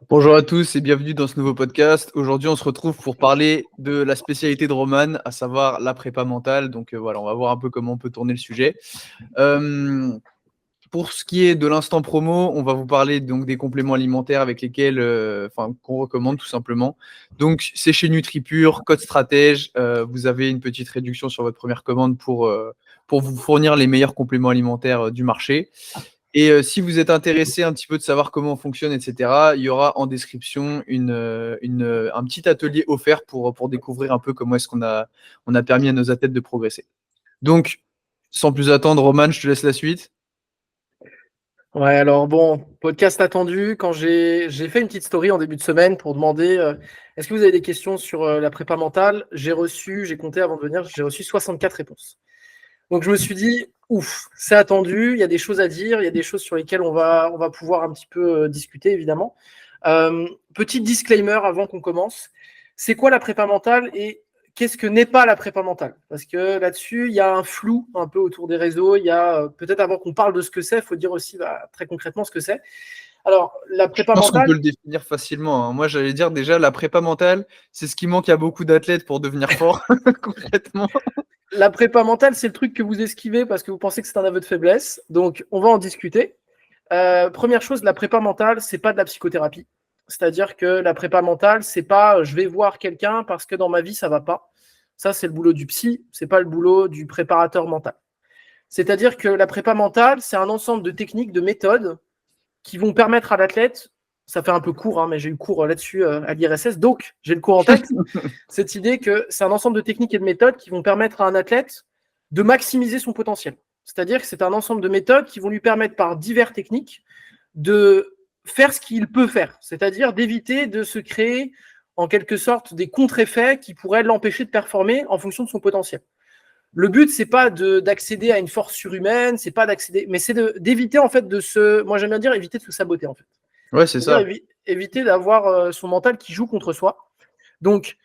Bonjour à tous et bienvenue dans ce nouveau podcast. Aujourd'hui, on se retrouve pour parler de la spécialité de Roman, à savoir la prépa mentale. Donc voilà, on va voir un peu comment on peut tourner le sujet. Pour ce qui est de l'instant promo, on va vous parler donc des compléments alimentaires avec lesquels, qu'on recommande tout simplement. Donc c'est chez NutriPure, code stratège. Vous avez une petite réduction sur votre première commande pour vous fournir les meilleurs compléments alimentaires du marché. Et si vous êtes intéressé un petit peu de savoir comment on fonctionne, etc., il y aura en description un petit atelier offert pour découvrir un peu comment est-ce qu'on a permis à nos athlètes de progresser. Donc, sans plus attendre, Roman, je te laisse la suite. Ouais, alors bon, podcast attendu. Quand j'ai fait une petite story en début de semaine pour demander est-ce que vous avez des questions sur la prépa mentale, j'ai compté avant de venir, j'ai reçu 64 réponses. Donc je me suis dit, ouf, c'est attendu, il y a des choses à dire, il y a des choses sur lesquelles on va pouvoir un petit peu discuter, évidemment. Petit disclaimer avant qu'on commence. C'est quoi la prépa mentale et qu'est-ce que n'est pas la prépa mentale? Parce que là-dessus, il y a un flou un peu autour des réseaux. Il y a peut-être avant qu'on parle de ce que c'est, il faut dire aussi très concrètement ce que c'est. Alors, la prépa Je pense qu'on mentale, peut le définir facilement, hein. Moi, j'allais dire déjà, la prépa mentale, c'est ce qui manque à beaucoup d'athlètes pour devenir fort, concrètement. la prépa mentale, c'est le truc que vous esquivez parce que vous pensez que c'est un aveu de faiblesse. Donc, on va en discuter. Première chose, la prépa mentale, c'est pas de la psychothérapie. C'est-à-dire que la prépa mentale, c'est pas je vais voir quelqu'un parce que dans ma vie ça va pas. Ça, c'est le boulot du psy, c'est pas le boulot du préparateur mental. C'est-à-dire que la prépa mentale, c'est un ensemble de techniques, de méthodes qui vont permettre à l'athlète, ça fait un peu court, hein, mais j'ai eu cours là-dessus à l'IRSS, donc j'ai le cours en tête, cette idée que c'est un ensemble de techniques et de méthodes qui vont permettre à un athlète de maximiser son potentiel. C'est-à-dire que c'est un ensemble de méthodes qui vont lui permettre par diverses techniques de faire ce qu'il peut faire, c'est-à-dire d'éviter de se créer en quelque sorte des contre-effets qui pourraient l'empêcher de performer en fonction de son potentiel. Le but, c'est pas d'accéder à une force surhumaine, c'est pas d'accéder, mais c'est d'éviter en fait moi j'aime bien dire éviter de se saboter en fait. Ouais, c'est ça. Éviter d'avoir son mental qui joue contre soi. Donc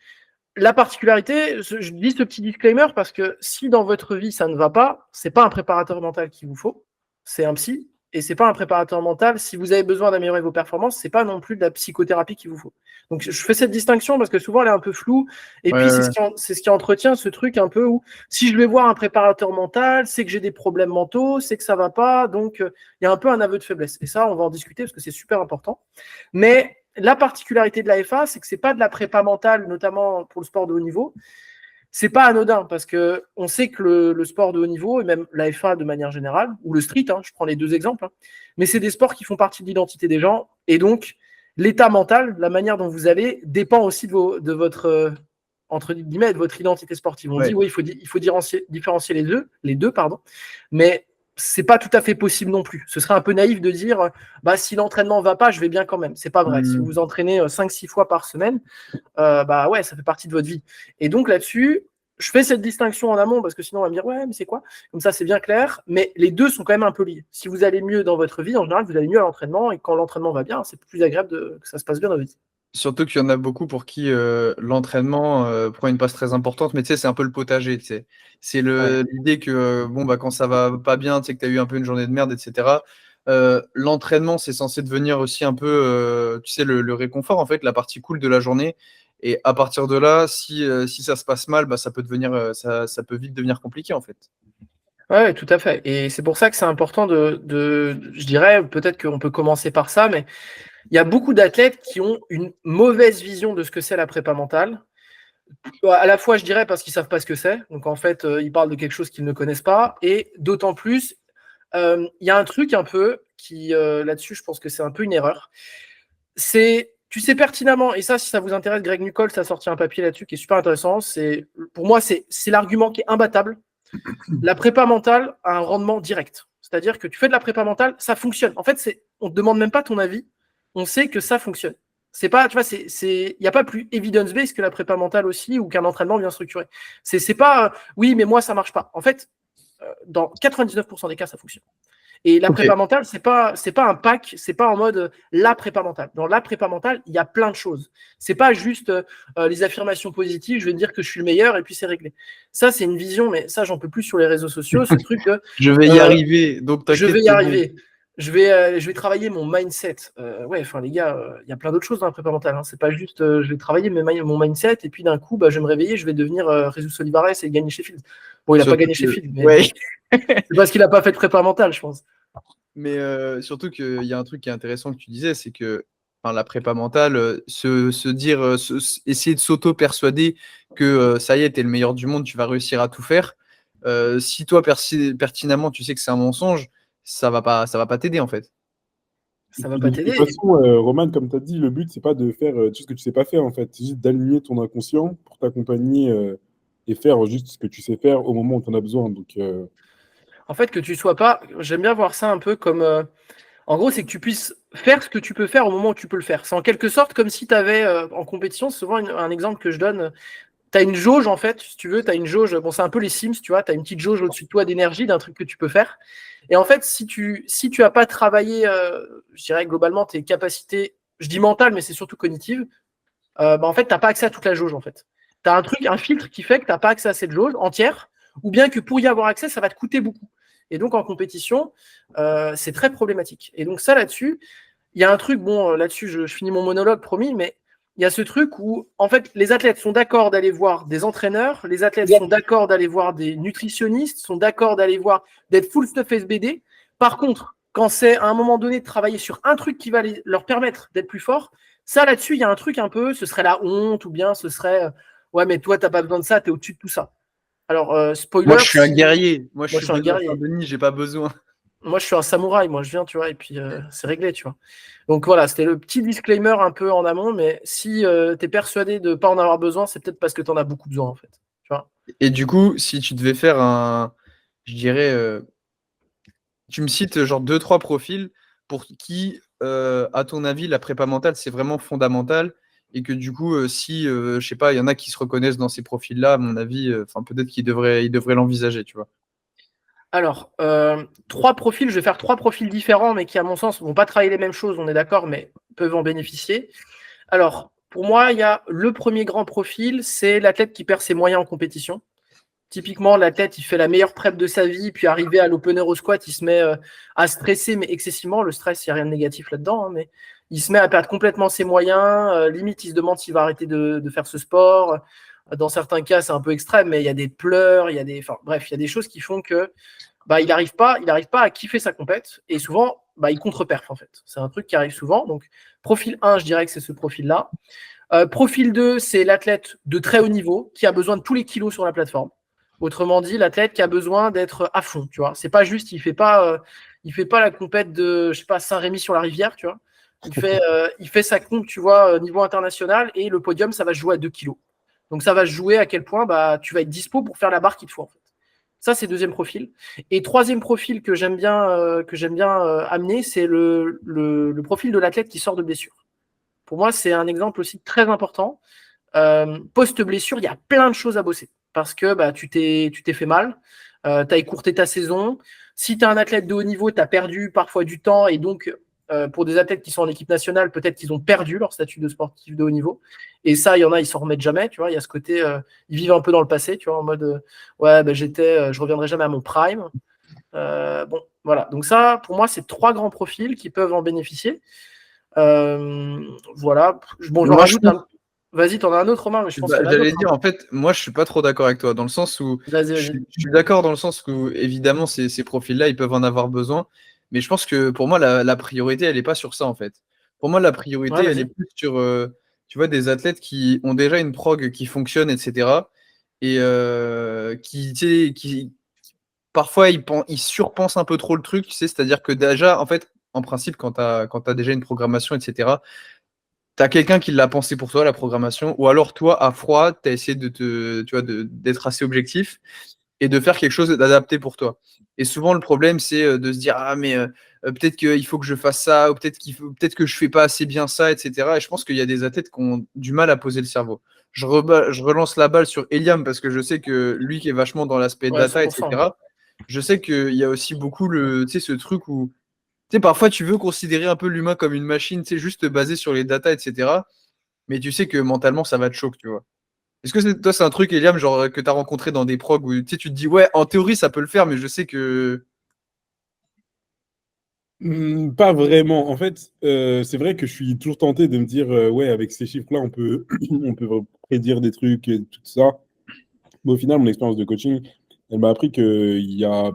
la particularité, je dis ce petit disclaimer parce que si dans votre vie ça ne va pas, c'est pas un préparateur mental qu'il vous faut, c'est un psy. Et c'est pas un préparateur mental. Si vous avez besoin d'améliorer vos performances, c'est pas non plus de la psychothérapie qu'il vous faut. Donc je fais cette distinction parce que souvent elle est un peu floue. Et puis c'est ce qui entretient ce truc un peu où si je vais voir un préparateur mental, c'est que j'ai des problèmes mentaux, c'est que ça va pas. Donc il y a un peu un aveu de faiblesse. Et ça, on va en discuter parce que c'est super important. Mais la particularité de l'AFA, c'est que c'est pas de la prépa mentale, notamment pour le sport de haut niveau. C'est pas anodin parce que on sait que le sport de haut niveau et même l'AFA de manière générale ou le street, hein, je prends les deux exemples, hein, mais c'est des sports qui font partie de l'identité des gens et donc l'état mental, la manière dont vous allez dépend aussi de votre entre guillemets de votre identité sportive. On dit oui, il faut différencier les deux pardon, mais c'est pas tout à fait possible non plus. Ce serait un peu naïf de dire si l'entraînement va pas, je vais bien quand même. C'est pas vrai. Si vous vous entraînez 5-6 fois par semaine, ouais, ça fait partie de votre vie. Et donc là-dessus, je fais cette distinction en amont parce que sinon on va me dire ouais, mais c'est quoi? Comme ça, c'est bien clair. Mais les deux sont quand même un peu liés. Si vous allez mieux dans votre vie, en général, vous allez mieux à l'entraînement. Et quand l'entraînement va bien, c'est plus agréable que ça se passe bien dans votre vie. Surtout qu'il y en a beaucoup pour qui l'entraînement prend une place très importante, mais tu sais, c'est un peu le potager, tu sais. C'est l'idée que quand ça va pas bien, tu sais que tu as eu un peu une journée de merde, etc. L'entraînement, c'est censé devenir aussi un peu, tu sais, le réconfort, en fait, la partie cool de la journée. Et à partir de là, si ça se passe mal, ça peut ça peut vite devenir compliqué, en fait. Ouais, tout à fait. Et c'est pour ça que c'est important je dirais, peut-être qu'on peut commencer par ça, mais il y a beaucoup d'athlètes qui ont une mauvaise vision de ce que c'est la prépa mentale. À la fois, je dirais, parce qu'ils ne savent pas ce que c'est. Donc, en fait, ils parlent de quelque chose qu'ils ne connaissent pas. Et d'autant plus, il y a un truc un peu qui, là-dessus, je pense que c'est un peu une erreur. Tu sais pertinemment, et ça, si ça vous intéresse, Greg Nuckols a sorti un papier là-dessus qui est super intéressant. Pour moi, c'est l'argument qui est imbattable. La prépa mentale a un rendement direct. C'est-à-dire que tu fais de la prépa mentale, ça fonctionne. En fait, on ne te demande même pas ton avis. On sait que ça fonctionne. C'est pas, tu vois, il n'y a pas plus evidence-based que la prépa mentale aussi ou qu'un entraînement bien structuré. C'est pas, oui, mais moi, ça marche pas. En fait, dans 99% des cas, ça fonctionne. Et la prépa mentale, c'est pas un pack, c'est pas en mode la prépa mentale. Dans la prépa mentale, il y a plein de choses. C'est pas juste les affirmations positives, je vais dire que je suis le meilleur et puis c'est réglé. Ça, c'est une vision, mais ça, j'en peux plus sur les réseaux sociaux, ce truc de je vais y arriver, donc je vais y arriver. je vais travailler mon mindset. Ouais, enfin les gars, il y a plein d'autres choses dans la prépa mentale. Hein. C'est pas juste je vais travailler mon mindset et puis d'un coup, bah, je vais me réveiller, je vais devenir Jesus Olivares et gagner Sheffield. Bon, il a pas Surtout gagné que, Sheffield, mais ouais, c'est parce qu'il a pas fait de prépa mentale, je pense. mais surtout qu'il y a un truc qui est intéressant que tu disais, c'est que enfin, la prépa mentale, se dire, essayer de s'auto-persuader que ça y est, t'es le meilleur du monde, tu vas réussir à tout faire. Si toi, pertinemment, tu sais que c'est un mensonge, ça va pas t'aider en fait. Et Ça va puis, pas de toute t'aider. façon, Roman, comme tu as dit, le but, c'est pas de faire tout ce que tu sais pas faire, en fait. C'est juste d'aligner ton inconscient pour t'accompagner et faire juste ce que tu sais faire au moment où tu en as besoin. Donc, En fait, que tu sois pas, j'aime bien voir ça un peu comme, en gros, c'est que tu puisses faire ce que tu peux faire au moment où tu peux le faire. C'est en quelque sorte comme si tu avais en compétition, c'est souvent un exemple que je donne. Tu as une jauge, en fait, si tu veux, tu as une jauge, bon, c'est un peu les Sims, tu vois, tu as une petite jauge au-dessus de toi d'énergie, d'un truc que tu peux faire. Et en fait, si tu as pas travaillé, je dirais globalement, tes capacités, je dis mentales, mais c'est surtout cognitives, bah, en fait, tu n'as pas accès à toute la jauge, en fait. Tu as un truc, un filtre qui fait que tu n'as pas accès à cette jauge entière, ou bien que pour y avoir accès, ça va te coûter beaucoup. Et donc, en compétition, c'est très problématique. Et donc, ça, là-dessus, il y a un truc, bon, là-dessus, je finis mon monologue, promis, mais il y a ce truc où, en fait, les athlètes sont d'accord d'aller voir des entraîneurs, les athlètes sont d'accord d'aller voir des nutritionnistes, sont d'accord d'aller voir, d'être full stuff SBD. Par contre, quand c'est à un moment donné de travailler sur un truc qui va leur permettre d'être plus fort, ça, là-dessus, il y a un truc un peu, ce serait la honte, ou bien ce serait, ouais, mais toi, t'as pas besoin de ça, t'es au-dessus de tout ça. Alors, Moi, spoiler, je suis un guerrier. Moi, je moi, je suis suis un Benjamin guerrier. Denis, j'ai pas besoin. Moi, je suis un samouraï, moi, je viens, tu vois, et puis c'est réglé, tu vois. Donc voilà, c'était le petit disclaimer un peu en amont, mais si tu es persuadé de ne pas en avoir besoin, c'est peut-être parce que tu en as beaucoup besoin, en fait. Tu vois. Et du coup, si tu devais faire je dirais, tu me cites genre deux, trois profils pour qui, à ton avis, la prépa mentale, c'est vraiment fondamental et que du coup, si, je sais pas, il y en a qui se reconnaissent dans ces profils-là, à mon avis, enfin peut-être ils devraient l'envisager, tu vois. Alors, trois profils, je vais faire trois profils différents, mais qui, à mon sens, ne vont pas travailler les mêmes choses, on est d'accord, mais peuvent en bénéficier. Alors, pour moi, il y a le premier grand profil, c'est l'athlète qui perd ses moyens en compétition. Typiquement, l'athlète, il fait la meilleure prep de sa vie, puis arrivé à l'opener au squat, il se met à stresser, mais excessivement. Le stress, il n'y a rien de négatif là-dedans, hein, mais il se met à perdre complètement ses moyens. Limite, il se demande s'il va arrêter de faire ce sport. Dans certains cas, c'est un peu extrême, mais il y a des pleurs, il y a des, enfin, bref, il y a des choses qui font que bah, il n'arrive pas à kiffer sa compète, et souvent, bah, il contre-perf, en fait. C'est un truc qui arrive souvent. Donc, profil 1, je dirais que c'est ce profil-là. Profil 2, c'est l'athlète de très haut niveau qui a besoin de tous les kilos sur la plateforme. Autrement dit, l'athlète qui a besoin d'être à fond, tu vois. C'est pas juste, il fait pas la compète de, je sais pas, Saint-Rémy sur la rivière, tu vois. Il fait sa compte, tu vois, niveau international, et le podium, ça va se jouer à 2 kilos. Donc ça va se jouer à quel point bah, tu vas être dispo pour faire la barre qu'il te faut, en fait. Ça, c'est deuxième profil. Et troisième profil que j'aime bien, amener, c'est le profil de l'athlète qui sort de blessure. Pour moi, c'est un exemple aussi très important. Post-blessure, il y a plein de choses à bosser parce que bah, tu t'es fait mal, tu as écourté ta saison. Si tu es un athlète de haut niveau, tu as perdu parfois du temps et donc pour des athlètes qui sont en équipe nationale, peut-être qu'ils ont perdu leur statut de sportif de haut niveau. Et ça, il y en a, ils s'en remettent jamais. Tu vois, il y a ce côté, ils vivent un peu dans le passé, tu vois, en mode ouais, bah, je reviendrai jamais à mon prime. Bon, voilà. Donc ça, pour moi, c'est trois grands profils qui peuvent en bénéficier. Voilà. Bon, j'en Moi, je rajoute un. Vas-y, t'en as un autre, Romain, mais je pense qu'il y en a J'allais d'autres. dire, en fait, moi, je suis pas trop d'accord avec toi, dans le sens où Vas-y, vas-y. je suis d'accord dans le sens où, évidemment, ces profils-là, ils peuvent en avoir besoin, mais je pense que pour moi, la priorité, elle n'est pas sur ça, en fait. Pour moi, la priorité, Ouais, elle est vas-y. plus sur, tu vois, des athlètes qui ont déjà une prog qui fonctionne, etc. Et qui, tu sais, qui, parfois, ils surpensent un peu trop le truc, tu sais, c'est-à-dire que déjà, en fait, en principe, quand tu as déjà une programmation, etc., t'as quelqu'un qui l'a pensé pour toi, la programmation, ou alors toi, à froid, tu as essayé tu vois, d'être assez objectif et de faire quelque chose d'adapté pour toi. Et souvent, le problème, c'est de se dire, ah, mais peut-être qu'il faut que je fasse ça, ou peut-être que je fais pas assez bien ça, etc. Et je pense qu'il y a des athlètes qui ont du mal à poser le cerveau. Je relance la balle sur Eliam parce que je sais que lui qui est vachement dans l'aspect Ouais, data, 100%. etc. Je sais qu'il y a aussi beaucoup tu sais, ce truc où tu sais, parfois, tu veux considérer un peu l'humain comme une machine, tu sais, juste basée sur les datas, etc. Mais tu sais que mentalement, ça va te choquer, tu vois. Est-ce que toi, c'est un truc, Eliam, genre, que tu as rencontré dans des progs où tu sais, tu te dis, ouais, en théorie, ça peut le faire, mais je sais que. Pas vraiment. En fait, c'est vrai que je suis toujours tenté de me dire, ouais, avec ces chiffres-là, on peut, on peut prédire des trucs et tout ça. Mais au final, mon expérience de coaching, elle m'a appris qu'il y a,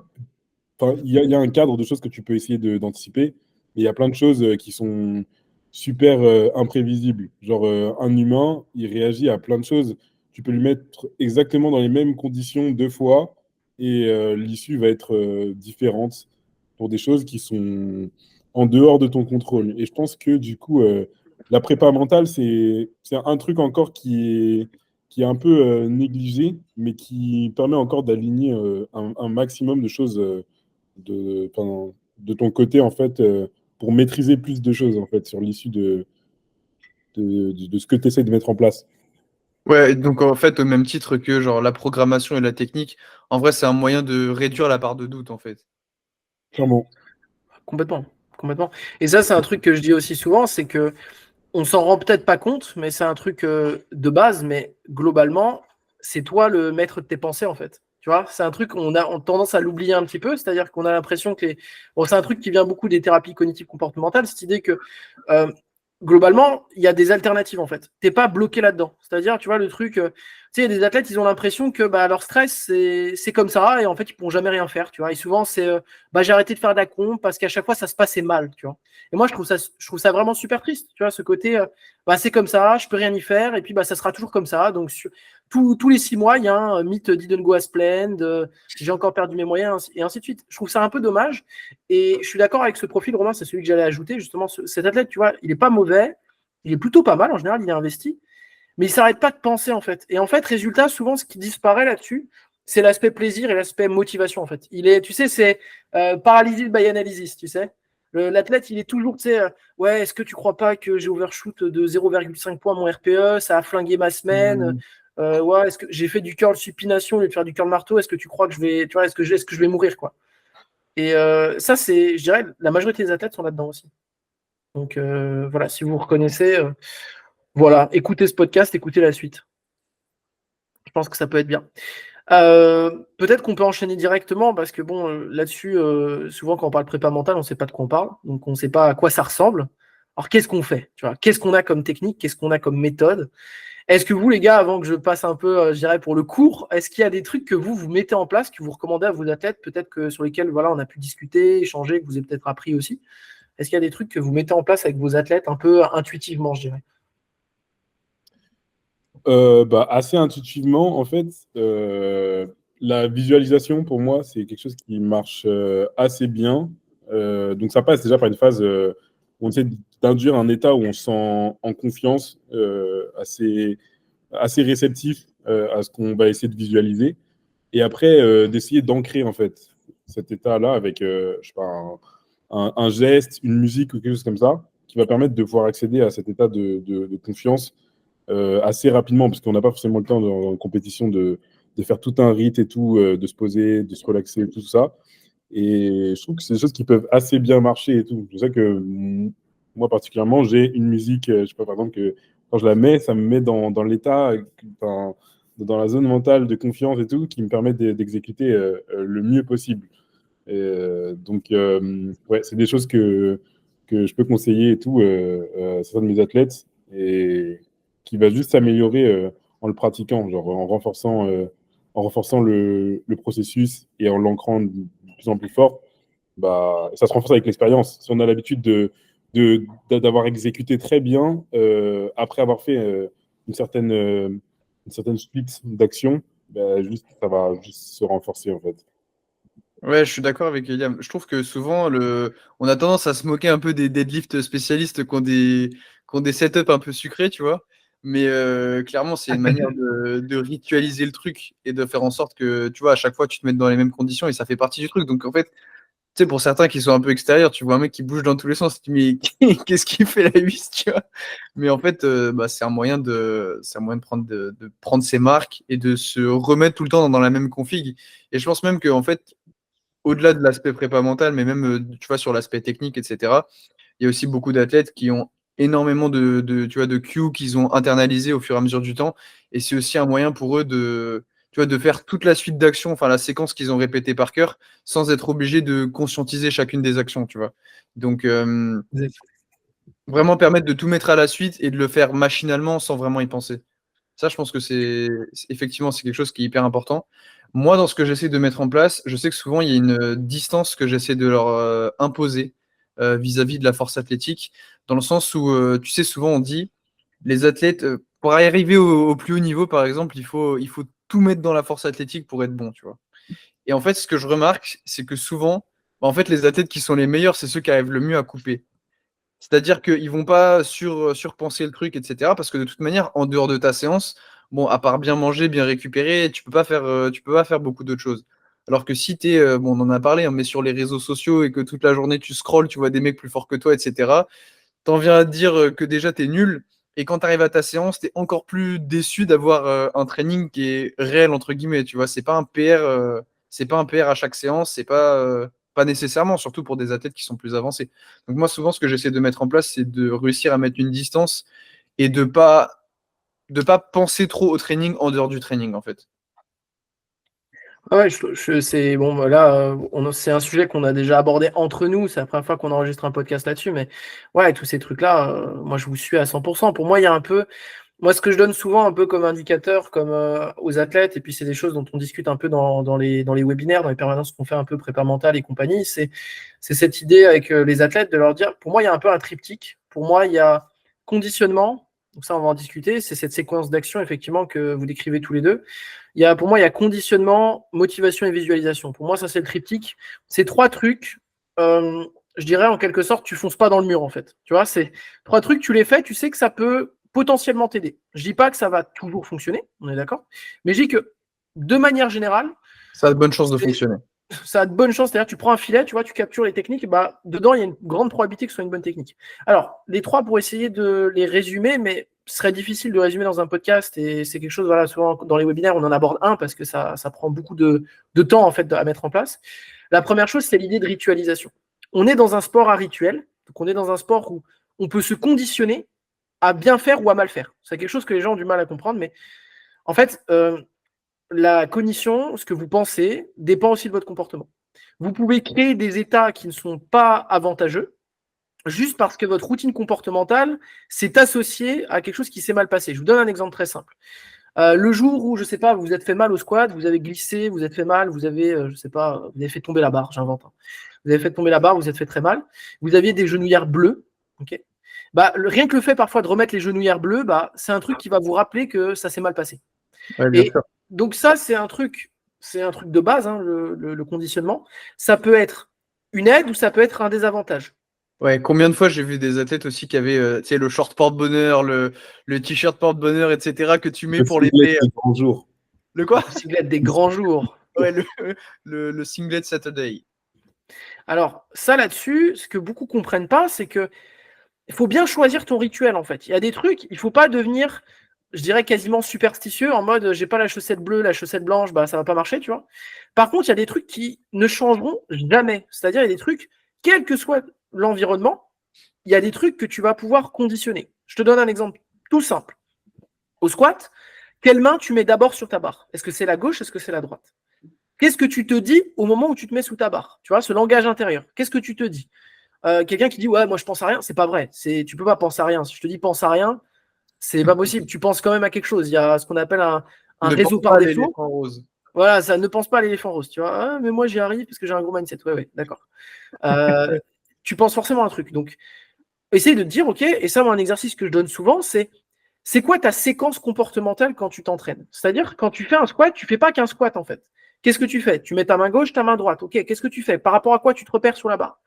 enfin, il y a un cadre de choses que tu peux essayer d'anticiper. Mais il y a plein de choses qui sont super imprévisibles. Genre, un humain, il réagit à plein de choses. Tu peux lui mettre exactement dans les mêmes conditions deux fois et l'issue va être différente pour des choses qui sont en dehors de ton contrôle. Et je pense que du coup, la prépa mentale, c'est un truc encore qui est un peu négligé, mais qui permet encore d'aligner un maximum de choses de ton côté, en fait, pour maîtriser plus de choses, en fait, sur l'issue de ce que tu essaies de mettre en place. Ouais, donc en fait, au même titre que genre la programmation et la technique, en vrai, c'est un moyen de réduire la part de doute, en fait. Clairement. Complètement, complètement. Et ça, c'est un truc que je dis aussi souvent, c'est que on s'en rend peut-être pas compte, mais c'est un truc de base, mais globalement, c'est toi le maître de tes pensées, en fait. Tu vois, c'est un truc on a tendance à l'oublier un petit peu, c'est-à-dire qu'on a l'impression que bon, c'est un truc qui vient beaucoup des thérapies cognitives comportementales, cette idée que euh, globalement, il y a des alternatives en fait. T'es pas bloqué là-dedans. C'est-à-dire, tu vois, le truc, tu sais, il y a des athlètes, ils ont l'impression que bah, leur stress, c'est comme ça, et en fait, ils pourront jamais rien faire, tu vois. Et souvent, c'est bah, j'ai arrêté de faire de la con parce qu'à chaque fois, ça se passait mal, tu vois. Et moi, je trouve ça vraiment super triste, tu vois, ce côté, bah, c'est comme ça, je peux rien y faire, et puis bah, ça sera toujours comme ça. Donc, tous les 6 mois, il y a un mythe didn't go as planned, j'ai encore perdu mes moyens, et ainsi de suite. Je trouve ça un peu dommage. Et je suis d'accord avec ce profil, Romain, c'est celui que j'allais ajouter, justement. Cet athlète, tu vois, il est pas mauvais, il est plutôt pas mal, en général, il est investi, mais il s'arrête pas de penser, en fait. Et en fait, résultat, souvent, ce qui disparaît là-dessus, c'est l'aspect plaisir et l'aspect motivation, en fait. Il est, tu sais, c'est paralysis by analysis, tu sais. L'athlète, il est toujours, tu sais, ouais, est-ce que tu crois pas que j'ai overshoot de 0,5 points mon RPE, ça a flingué ma semaine, Mmh. ouais, est-ce que j'ai fait du curl supination au lieu de faire du curl marteau, est-ce que tu crois que je vais, tu vois, est-ce que je vais mourir, quoi. Et ça, c'est, je dirais, la majorité des athlètes sont là-dedans aussi. Donc voilà, si vous vous reconnaissez, voilà, écoutez ce podcast, écoutez la suite. Je pense que ça peut être bien. Peut-être qu'on peut enchaîner directement parce que bon, là-dessus, souvent quand on parle prépa mentale, on ne sait pas de quoi on parle, donc on ne sait pas à quoi ça ressemble. Alors qu'est-ce qu'on fait? Tu vois, qu'est-ce qu'on a comme technique? Qu'est-ce qu'on a comme méthode? Est-ce que vous, les gars, avant que je passe un peu, je dirais, pour le cours, est-ce qu'il y a des trucs que vous mettez en place, que vous recommandez à vos athlètes, peut-être que sur lesquels voilà, on a pu discuter, échanger, que vous avez peut-être appris aussi? Est-ce qu'il y a des trucs que vous mettez en place avec vos athlètes un peu intuitivement, je dirais? Bah, assez intuitivement, en fait, la visualisation, pour moi, c'est quelque chose qui marche assez bien. Donc, ça passe déjà par une phase où on essaie d'induire un état où on se sent en confiance, assez réceptif à ce qu'on va essayer de visualiser. Et après, d'essayer d'ancrer, en fait, cet état-là avec, je sais pas, un geste, une musique ou quelque chose comme ça, qui va permettre de pouvoir accéder à cet état de confiance assez rapidement, parce qu'on n'a pas forcément le temps en compétition de faire tout un rite et tout, de se poser, de se relaxer, tout ça. Et je trouve que c'est des choses qui peuvent assez bien marcher et tout. Je sais que moi, particulièrement, j'ai une musique, je sais pas, par exemple, que quand je la mets, ça me met dans l'état, enfin, dans la zone mentale de confiance et tout, qui me permet d'exécuter le mieux possible. Donc, ouais, c'est des choses que je peux conseiller et tout à certains de mes athlètes et qui va juste s'améliorer en le pratiquant, genre en renforçant le processus et en l'ancrant de plus en plus fort. Bah, ça se renforce avec l'expérience. Si on a l'habitude d'avoir exécuté très bien après avoir fait une certaine suite d'actions, bah, juste, ça va juste se renforcer en fait. Ouais, je suis d'accord avec Eliam. Je trouve que souvent, on a tendance à se moquer un peu des deadlift spécialistes qui ont des setups un peu sucrés, tu vois. Mais clairement, c'est une manière de ritualiser le truc et de faire en sorte que, tu vois, à chaque fois, tu te mettes dans les mêmes conditions et ça fait partie du truc. Donc, en fait, tu sais, pour certains qui sont un peu extérieurs, tu vois un mec qui bouge dans tous les sens, tu te dis, mais qu'est-ce qu'il fait la huisse, tu vois? Mais en fait, bah, c'est un moyen de prendre ses marques et de se remettre tout le temps dans la même config. Et je pense même qu'en fait, au-delà de l'aspect prépa mental, mais même, tu vois, sur l'aspect technique, etc., il y a aussi beaucoup d'athlètes qui ont énormément tu vois, de cues qu'ils ont internalisés au fur et à mesure du temps. Et c'est aussi un moyen pour eux tu vois, de faire toute la suite d'actions, enfin la séquence qu'ils ont répétée par cœur, sans être obligé de conscientiser chacune des actions, tu vois. Donc, vraiment permettre de tout mettre à la suite et de le faire machinalement sans vraiment y penser. Ça, je pense que effectivement, c'est quelque chose qui est hyper important. Moi, dans ce que j'essaie de mettre en place, je sais que souvent, il y a une distance que j'essaie de leur imposer vis-à-vis de la force athlétique, dans le sens où, tu sais, souvent on dit, les athlètes, pour arriver au plus haut niveau, par exemple, il faut tout mettre dans la force athlétique pour être bon, tu vois. Et en fait, ce que je remarque, c'est que souvent, en fait, les athlètes qui sont les meilleurs, c'est ceux qui arrivent le mieux à couper. C'est-à-dire qu'ils vont pas surpenser le truc, etc. Parce que de toute manière, en dehors de ta séance, bon, à part bien manger, bien récupérer, tu peux pas faire beaucoup d'autres choses. Alors que si tu es, bon, on en a parlé, hein, mais sur les réseaux sociaux et que toute la journée tu scrolles, tu vois des mecs plus forts que toi, etc., t'en viens à te dire que déjà tu es nul. Et quand tu arrives à ta séance, tu es encore plus déçu d'avoir un training qui est réel, entre guillemets. Tu vois, c'est pas un PR à chaque séance, c'est pas nécessairement, surtout pour des athlètes qui sont plus avancés. Donc moi, souvent, ce que j'essaie de mettre en place, c'est de réussir à mettre une distance et de pas penser trop au training en dehors du training, en fait. Ouais, c'est bon, là, c'est un sujet qu'on a déjà abordé entre nous. C'est la première fois qu'on enregistre un podcast là-dessus, mais ouais, tous ces trucs-là, moi, je vous suis à 100%. Pour moi, il y a un peu, moi, ce que je donne souvent un peu comme indicateur, comme aux athlètes, et puis c'est des choses dont on discute un peu dans les webinaires, dans les permanences qu'on fait un peu prépa mentale et compagnie, c'est cette idée avec les athlètes de leur dire, pour moi, il y a un peu un triptyque. Pour moi, il y a conditionnement, donc ça, on va en discuter. C'est cette séquence d'action, effectivement, que vous décrivez tous les deux. Pour moi, il y a conditionnement, motivation et visualisation. Pour moi, ça, c'est le triptyque. Ces trois trucs, je dirais en quelque sorte, tu fonces pas dans le mur, en fait. Tu vois, c'est trois trucs, tu les fais, tu sais que ça peut potentiellement t'aider. Je dis pas que ça va toujours fonctionner, on est d'accord, mais je dis que de manière générale, Ça a de bonnes chances de fonctionner. ça a de bonnes chances. C'est-à-dire, tu prends un filet, tu vois, tu captures les techniques, bah, dedans, il y a une grande probabilité que ce soit une bonne technique. Alors, les trois, pour essayer de les résumer, mais ce serait difficile de résumer dans un podcast, et c'est quelque chose, voilà, souvent dans les webinaires, on en aborde un parce que ça prend beaucoup de temps, en fait, à mettre en place. La première chose, c'est l'idée de ritualisation. On est dans un sport à rituel, donc on est dans un sport où on peut se conditionner à bien faire ou à mal faire. C'est quelque chose que les gens ont du mal à comprendre, mais en fait, la cognition, ce que vous pensez, dépend aussi de votre comportement. Vous pouvez créer des états qui ne sont pas avantageux, juste parce que votre routine comportementale s'est associée à quelque chose qui s'est mal passé. Je vous donne un exemple très simple. Le jour où, je sais pas, vous vous êtes fait mal au squat, vous avez glissé, vous êtes fait mal, vous avez, je sais pas, vous avez fait tomber la barre, j'invente. Vous avez fait tomber la barre, vous êtes fait très mal. Vous aviez des genouillères bleues, ok. Bah, rien que le fait parfois de remettre les genouillères bleues, bah, c'est un truc qui va vous rappeler que ça s'est mal passé. Ouais, bien Et sûr. donc ça, c'est un truc de base, hein, le conditionnement. Ça peut être une aide ou ça peut être un désavantage. Ouais, combien de fois j'ai vu des athlètes aussi qui avaient tu sais, le short porte-bonheur, le t-shirt porte-bonheur, etc., que tu mets pour l'été. Bonjour. Le quoi? Le singlet des grands jours. Ouais, le singlet Saturday. Alors, ça là-dessus, ce que beaucoup comprennent pas, c'est que il faut bien choisir ton rituel, en fait. Il y a des trucs, il faut pas devenir, je dirais, quasiment superstitieux, en mode j'ai pas la chaussette bleue, la chaussette blanche, bah ça va pas marcher, tu vois. Par contre, il y a des trucs qui ne changeront jamais. C'est-à-dire, il y a des trucs, quel que soit l'environnement, il y a des trucs que tu vas pouvoir conditionner. Je te donne un exemple tout simple. Au squat, quelle main tu mets d'abord sur ta barre? Est-ce que c'est la gauche? Est-ce que c'est la droite? Qu'est-ce que tu te dis au moment où tu te mets sous ta barre? Tu vois, ce langage intérieur. Qu'est-ce que tu te dis? Quelqu'un qui dit ouais, moi je pense à rien, c'est pas vrai. Tu peux pas penser à rien. Si je te dis pense à rien, c'est pas possible. Tu penses quand même à quelque chose. Il y a ce qu'on appelle un Ne réseau pense par pas à défaut. l'éléphant rose. Voilà, ça ne pense pas à l'éléphant rose. Tu vois, ah, mais moi j'y arrive parce que j'ai un gros mindset. Ouais, d'accord. Tu penses forcément à un truc. Donc, essaye de te dire, ok, et ça, moi, un exercice que je donne souvent, c'est quoi ta séquence comportementale quand tu t'entraînes? C'est-à-dire, quand tu fais un squat, tu fais pas qu'un squat en fait. Qu'est-ce que tu fais? Tu mets ta main gauche, ta main droite. Ok, qu'est-ce que tu fais? Par rapport à quoi tu te repères sur la barre?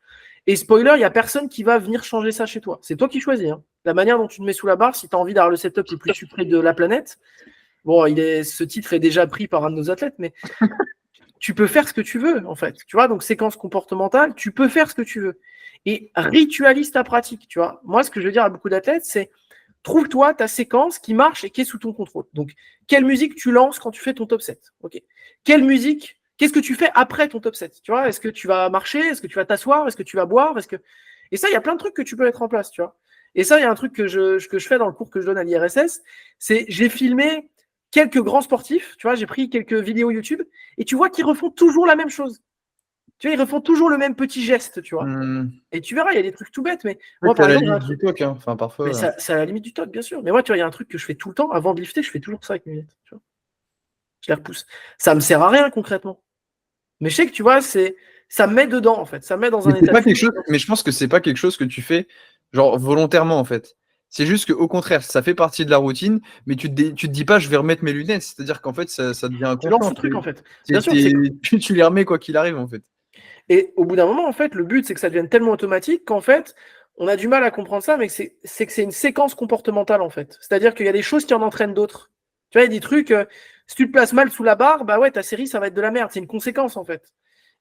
Et spoiler, il n'y a personne qui va venir changer ça chez toi. C'est toi qui choisis. Hein. La manière dont tu te mets sous la barre, si tu as envie d'avoir le setup le plus suprême de la planète, bon, ce titre est déjà pris par un de nos athlètes, mais tu peux faire ce que tu veux, en fait. Tu vois, donc séquence comportementale, tu peux faire ce que tu veux. Et ritualise ta pratique, tu vois. Moi, ce que je veux dire à beaucoup d'athlètes, c'est trouve-toi ta séquence qui marche et qui est sous ton contrôle. Donc, quelle musique tu lances quand tu fais ton top 7? Ok. Quelle musique, qu'est-ce que tu fais après ton top 7? Tu vois, est-ce que tu vas marcher? Est-ce que tu vas t'asseoir? Est-ce que tu vas boire? Et ça, il y a plein de trucs que tu peux mettre en place, tu vois. Et ça, il y a un truc que je fais dans le cours que je donne à l'IRSS, c'est j'ai filmé quelques grands sportifs, tu vois, j'ai pris quelques vidéos YouTube, et tu vois qu'ils refont toujours la même chose. Tu vois, ils refont toujours le même petit geste, tu vois. Et tu verras, il y a des trucs tout bêtes, mais moi, par exemple, du toc, hein. Enfin, parfois. mais c'est à la limite du toc, bien sûr. Mais moi, tu vois, il y a un truc que je fais tout le temps, avant de lifter, je fais toujours ça avec mes lunettes, tu vois. Je les repousse. Ça me sert à rien, concrètement. Mais je sais que, tu vois, ça me met dedans, en fait. Ça me met dans un état pas quelque chose, mais je pense que c'est pas quelque chose que tu fais genre volontairement, en fait. C'est juste qu'au contraire, ça fait partie de la routine, mais tu te dis pas, je vais remettre mes lunettes. C'est-à-dire qu'en fait, ça devient tu lances inconscient. ce truc, en fait. Bien sûr, Tu les remets quoi qu'il arrive, en fait. Et au bout d'un moment, en fait, le but, c'est que ça devienne tellement automatique qu'en fait, on a du mal à comprendre ça, mais c'est que c'est une séquence comportementale, en fait. C'est-à-dire qu'il y a des choses qui en entraînent d'autres. Tu vois, il y a des trucs, si tu te places mal sous la barre, bah ouais, ta série, ça va être de la merde. C'est une conséquence, en fait.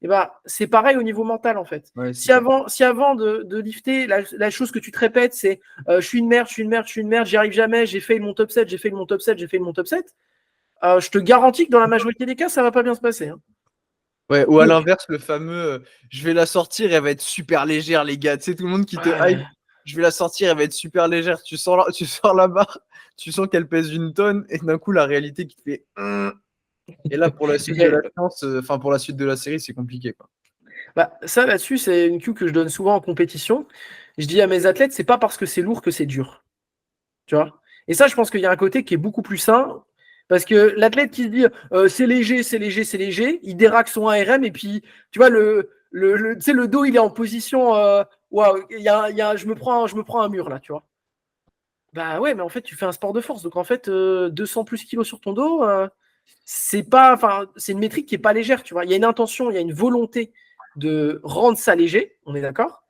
Et bah, c'est pareil au niveau mental, en fait. Ouais, si avant de lifter, la chose que tu te répètes, c'est je suis une merde, je suis une merde, je suis une merde, j'y arrive jamais, j'ai fait mon top 7, j'ai fait mon top 7, j'ai fait mon top 7, je te garantis que dans la majorité des cas, ça va pas bien se passer. Hein. Ouais, ou à l'inverse, le fameux je vais la sortir, elle va être super légère, les gars. Tu sais, tout le monde qui te hype, je vais la sortir, elle va être super légère. Tu sors la barre, tu sens qu'elle pèse 1 tonne, et d'un coup, la réalité qui te fait. Et là, pour la suite de la séance, pour la suite de la série, c'est compliqué, quoi. Bah, ça, là-dessus, c'est une cue que je donne souvent en compétition. Je dis à mes athlètes, c'est pas parce que c'est lourd que c'est dur. Tu vois. Et ça, je pense qu'il y a un côté qui est beaucoup plus sain. Parce que l'athlète qui se dit c'est léger, c'est léger, c'est léger, il déraque son ARM et puis, tu vois, tu sais, le dos, il est en position waouh, je me prends un mur là, tu vois. Bah ouais, mais en fait, tu fais un sport de force. Donc en fait, 200 plus kilos sur ton dos, c'est une métrique qui n'est pas légère, tu vois. Il y a une intention, il y a une volonté de rendre ça léger, on est d'accord.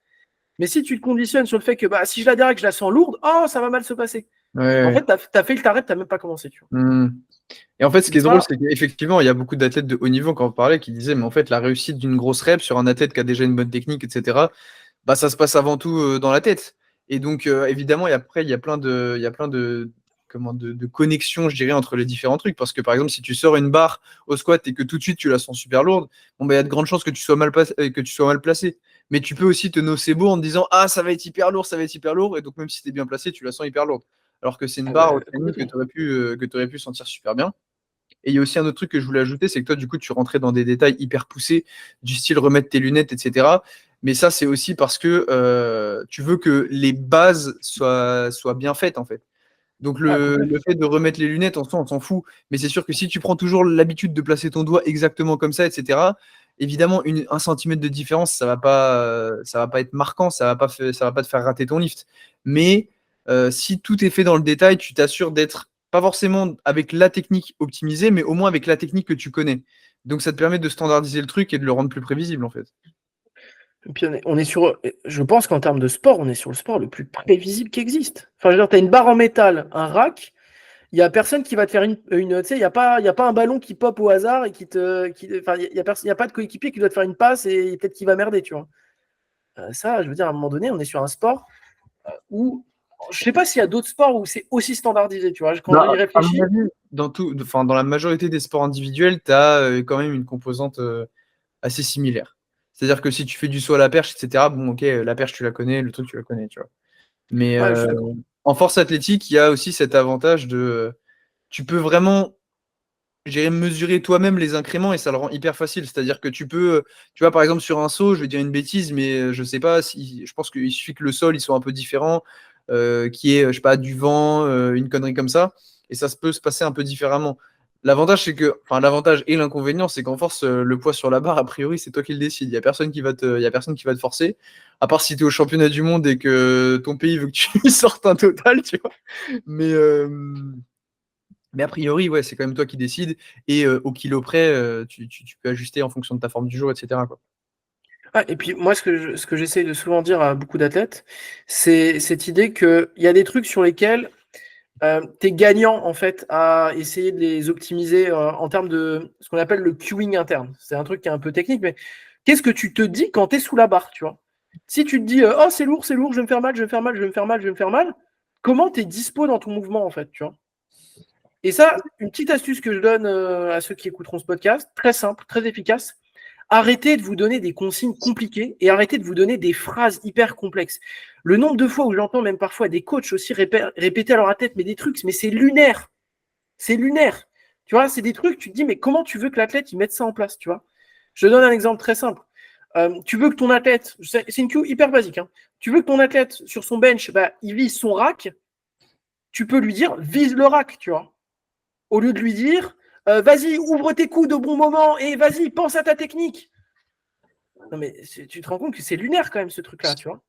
Mais si tu te conditionnes sur le fait que bah, si je la déraque, je la sens lourde, oh, ça va mal se passer. Ouais, en fait, tu as fait le target, tu n'as même pas commencé. Tu vois. Et en fait, ce qui est drôle, c'est qu'effectivement, il y a beaucoup d'athlètes de haut niveau, quand on parlait, qui disaient, mais en fait, la réussite d'une grosse rep sur un athlète qui a déjà une bonne technique, etc., bah, ça se passe avant tout dans la tête. Et donc, évidemment, après, il y a plein de connexions, je dirais, entre les différents trucs. Parce que, par exemple, si tu sors une barre au squat et que tout de suite, tu la sens super lourde, bon, bah, il y a de grandes chances que tu sois mal placé. Mais tu peux aussi te nocebo en te disant, ah, ça va être hyper lourd, ça va être hyper lourd. Et donc, même si tu es bien placé, tu la sens hyper lourde. Alors que c'est une barre au training que tu aurais pu sentir super bien. Et il y a aussi un autre truc que je voulais ajouter, c'est que toi, du coup, tu rentrais dans des détails hyper poussés, du style remettre tes lunettes, etc. Mais ça, c'est aussi parce que tu veux que les bases soient bien faites, en fait. Donc, le fait de remettre les lunettes, en soi, on s'en fout. Mais c'est sûr que si tu prends toujours l'habitude de placer ton doigt exactement comme ça, etc., évidemment, 1 centimètre de différence, ça va pas être marquant, ça va pas te faire rater ton lift. Mais si tout est fait dans le détail, tu t'assures d'être pas forcément avec la technique optimisée, mais au moins avec la technique que tu connais. Donc ça te permet de standardiser le truc et de le rendre plus prévisible, en fait. Et puis je pense qu'en termes de sport, on est sur le sport le plus prévisible qui existe. Enfin, je veux dire, tu as une barre en métal, un rack, il n'y a personne qui va te faire tu sais, il n'y a pas un ballon qui pop au hasard et il n'y a pas de coéquipier qui doit te faire une passe et peut-être qu'il va merder, tu vois. Ça, je veux dire, à un moment donné, on est sur un sport où je sais pas s'il y a d'autres sports où c'est aussi standardisé, tu vois. Quand j'y réfléchis. Dans la majorité des sports individuels, tu as quand même une composante assez similaire. C'est-à-dire que si tu fais du saut à la perche, etc., bon, ok, la perche, tu la connais, le truc, tu la connais, tu vois. Mais en force athlétique, il y a aussi cet avantage de. Tu peux vraiment, mesurer toi-même les incréments et ça le rend hyper facile. C'est-à-dire que tu vois, par exemple, sur un saut, je vais dire une bêtise, mais je sais pas si. Je pense qu'il suffit que le sol, il soit un peu différent, qu'il y ait, je sais pas, du vent, une connerie comme ça, et ça peut se passer un peu différemment. L'avantage et l'inconvénient, c'est qu'en force, le poids sur la barre, a priori, c'est toi qui le décides. Il n'y a personne qui va te forcer, à part si tu es au championnat du monde et que ton pays veut que tu sortes un total, tu vois. Mais a priori, ouais, c'est quand même toi qui décides. Et au kilo près, tu peux ajuster en fonction de ta forme du jour, etc., quoi. Et puis moi, ce que j'essaie de souvent dire à beaucoup d'athlètes, c'est cette idée qu'il y a des trucs sur lesquels tu es gagnant en fait à essayer de les optimiser en termes de ce qu'on appelle le queuing interne. C'est un truc qui est un peu technique, mais qu'est-ce que tu te dis quand tu es sous la barre, tu vois? Si tu te dis oh c'est lourd, je vais me faire mal, je vais me faire mal, je vais me faire mal, je vais me faire mal, comment tu es dispo dans ton mouvement en fait, tu vois? Et ça, une petite astuce que je donne à ceux qui écouteront ce podcast, très simple, très efficace. Arrêtez de vous donner des consignes compliquées et arrêtez de vous donner des phrases hyper complexes. Le nombre de fois où j'entends même parfois des coachs aussi répéter à leur tête mais des trucs, mais c'est lunaire. C'est lunaire. Tu vois, c'est des trucs, tu te dis, mais comment tu veux que l'athlète, il mette ça en place, tu vois? Je te donne un exemple très simple. Tu veux que ton athlète, c'est une cue hyper basique, hein. Tu veux que ton athlète, sur son bench, il vise son rack, tu peux lui dire, vise le rack, tu vois. Au lieu de lui dire, vas-y, ouvre tes coudes au bon moment et vas-y, pense à ta technique. Non, mais tu te rends compte que c'est lunaire quand même, ce truc-là, tu vois.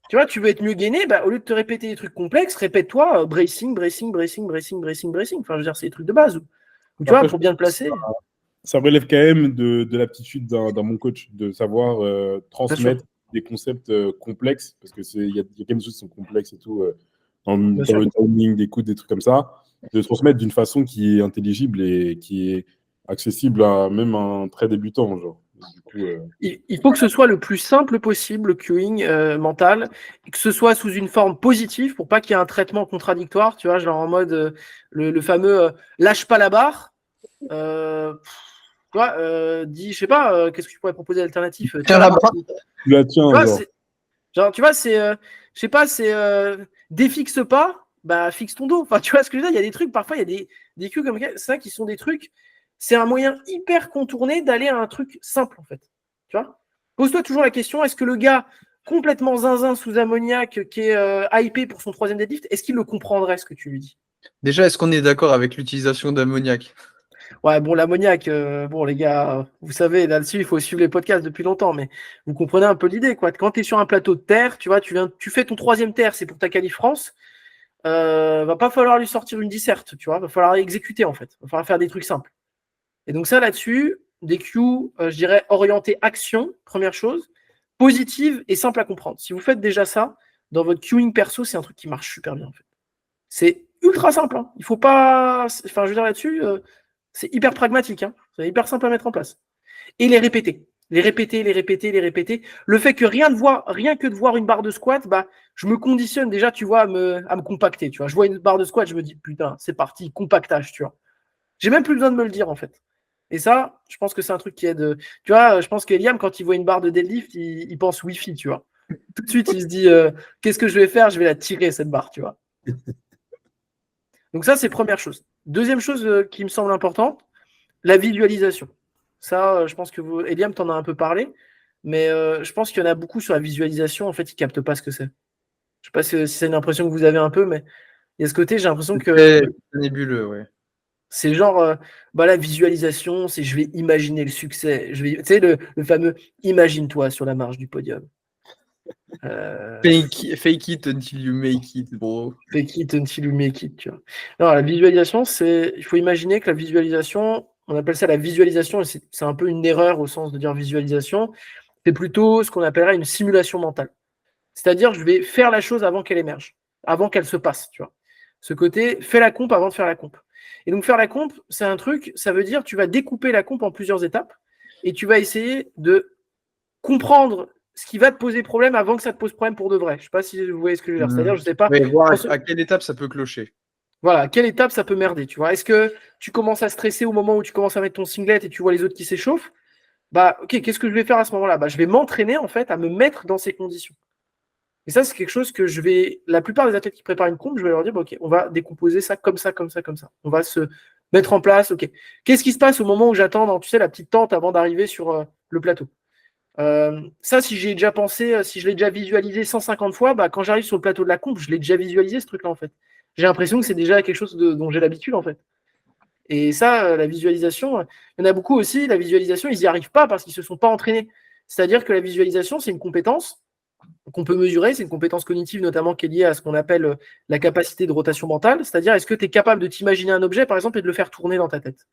Tu vois, tu veux être mieux gainé, au lieu de te répéter des trucs complexes, répète-toi bracing, bracing, bracing, bracing, bracing, bracing. Enfin, je veux dire, c'est des trucs de base. Ou tu vois, pour bien le placer. Ça relève quand même de l'aptitude d'un bon coach, de savoir transmettre des concepts complexes, parce qu'il y a quand même des choses qui sont complexes et tout, dans le timing, des coudes, des trucs comme ça, de transmettre d'une façon qui est intelligible et qui est accessible à même un très débutant, genre. Du coup, il faut que ce soit le plus simple possible, le cueing mental, et que ce soit sous une forme positive pour pas qu'il y ait un traitement contradictoire, tu vois, genre en mode le fameux lâche pas la barre. Tu vois, dis, je sais pas, qu'est-ce que tu pourrais proposer d'alternatif? Tiens la barre. Tu la tiens, genre, tu vois, c'est, je sais pas, c'est défixe pas, fixe ton dos. Enfin, tu vois ce que je veux dire? Il y a des trucs, parfois, il y a des cues comme ça qui sont des trucs. C'est un moyen hyper contourné d'aller à un truc simple, en fait. Tu vois? Pose-toi toujours la question, est-ce que le gars complètement zinzin sous ammoniac qui est hypé pour son 3e deadlift, est-ce qu'il le comprendrait, ce que tu lui dis? Déjà, est-ce qu'on est d'accord avec l'utilisation d'ammoniac? Ouais, bon, l'ammoniac, bon, les gars, vous savez, là-dessus, il faut suivre les podcasts depuis longtemps, mais vous comprenez un peu l'idée, quoi. Quand tu es sur un plateau de terre, tu vois, tu fais ton 3e terre, c'est pour ta qualif France, va pas falloir lui sortir une disserte, tu vois, va falloir exécuter, en fait, va falloir faire des trucs simples. Et donc ça, là-dessus, des cues, je dirais, orientés action, première chose, positive et simple à comprendre. Si vous faites déjà ça, dans votre cueing perso, c'est un truc qui marche super bien, en fait. C'est ultra simple, hein. Il faut pas... Enfin, je veux dire, là-dessus... c'est hyper pragmatique, hein. C'est hyper simple à mettre en place. Et les répéter. Les répéter, les répéter, les répéter. Le fait que rien que de voir une barre de squat, je me conditionne déjà, tu vois, à me compacter. Tu vois. Je vois une barre de squat, je me dis, putain, c'est parti, compactage, tu vois. J'ai même plus besoin de me le dire, en fait. Et ça, je pense que c'est un truc qui aide. Tu vois, je pense qu'Eliam, quand il voit une barre de deadlift, il pense Wi-Fi, tu vois. Tout de suite, il se dit, qu'est-ce que je vais faire? Je vais la tirer, cette barre, tu vois. Donc ça, c'est première chose. Deuxième chose qui me semble importante, la visualisation. Ça, je pense que vous, Eliam, t'en as un peu parlé, mais je pense qu'il y en a beaucoup sur la visualisation. En fait, ils captent pas ce que c'est. Je sais pas si c'est une impression que vous avez un peu, mais il y a ce côté, j'ai l'impression que C'est nébuleux, ouais. c'est genre, la visualisation, c'est je vais imaginer le succès. Tu sais, le fameux imagine-toi sur la marge du podium. Fake it until you make it, bro. Fake it until you make it, tu vois. Non, la visualisation, il faut imaginer que la visualisation, on appelle ça la visualisation, et c'est un peu une erreur au sens de dire visualisation, c'est plutôt ce qu'on appellerait une simulation mentale. C'est-à-dire, je vais faire la chose avant qu'elle émerge, avant qu'elle se passe, tu vois. Ce côté, fais la comp avant de faire la comp. Et donc, faire la comp, c'est un truc, ça veut dire, tu vas découper la comp en plusieurs étapes, et tu vas essayer de comprendre ce qui va te poser problème avant que ça te pose problème pour de vrai. Je ne sais pas si vous voyez ce que je veux dire. C'est-à-dire, je ne sais pas. Ouais, voir à quelle étape ça peut clocher. Voilà, à quelle étape ça peut merder, tu vois. Est-ce que tu commences à stresser au moment où tu commences à mettre ton singlet et tu vois les autres qui s'échauffent? Ok, qu'est-ce que je vais faire à ce moment-là? Je vais m'entraîner en fait à me mettre dans ces conditions. Et ça, c'est quelque chose que la plupart des athlètes qui préparent une comp, je vais leur dire, ok, on va décomposer ça comme ça, comme ça, comme ça. On va se mettre en place, ok. Qu'est-ce qui se passe au moment où j'attends dans, tu sais, la petite tente avant d'arriver sur le plateau? Ça, si j'ai déjà pensé, si je l'ai déjà visualisé 150 fois, quand j'arrive sur le plateau de la comp, je l'ai déjà visualisé ce truc-là en fait. J'ai l'impression que c'est déjà quelque chose dont j'ai l'habitude en fait. Et ça, la visualisation, il y en a beaucoup aussi, la visualisation, ils n'y arrivent pas parce qu'ils ne se sont pas entraînés. C'est-à-dire que la visualisation, c'est une compétence qu'on peut mesurer, c'est une compétence cognitive notamment qui est liée à ce qu'on appelle la capacité de rotation mentale, c'est-à-dire est-ce que tu es capable de t'imaginer un objet par exemple et de le faire tourner dans ta tête.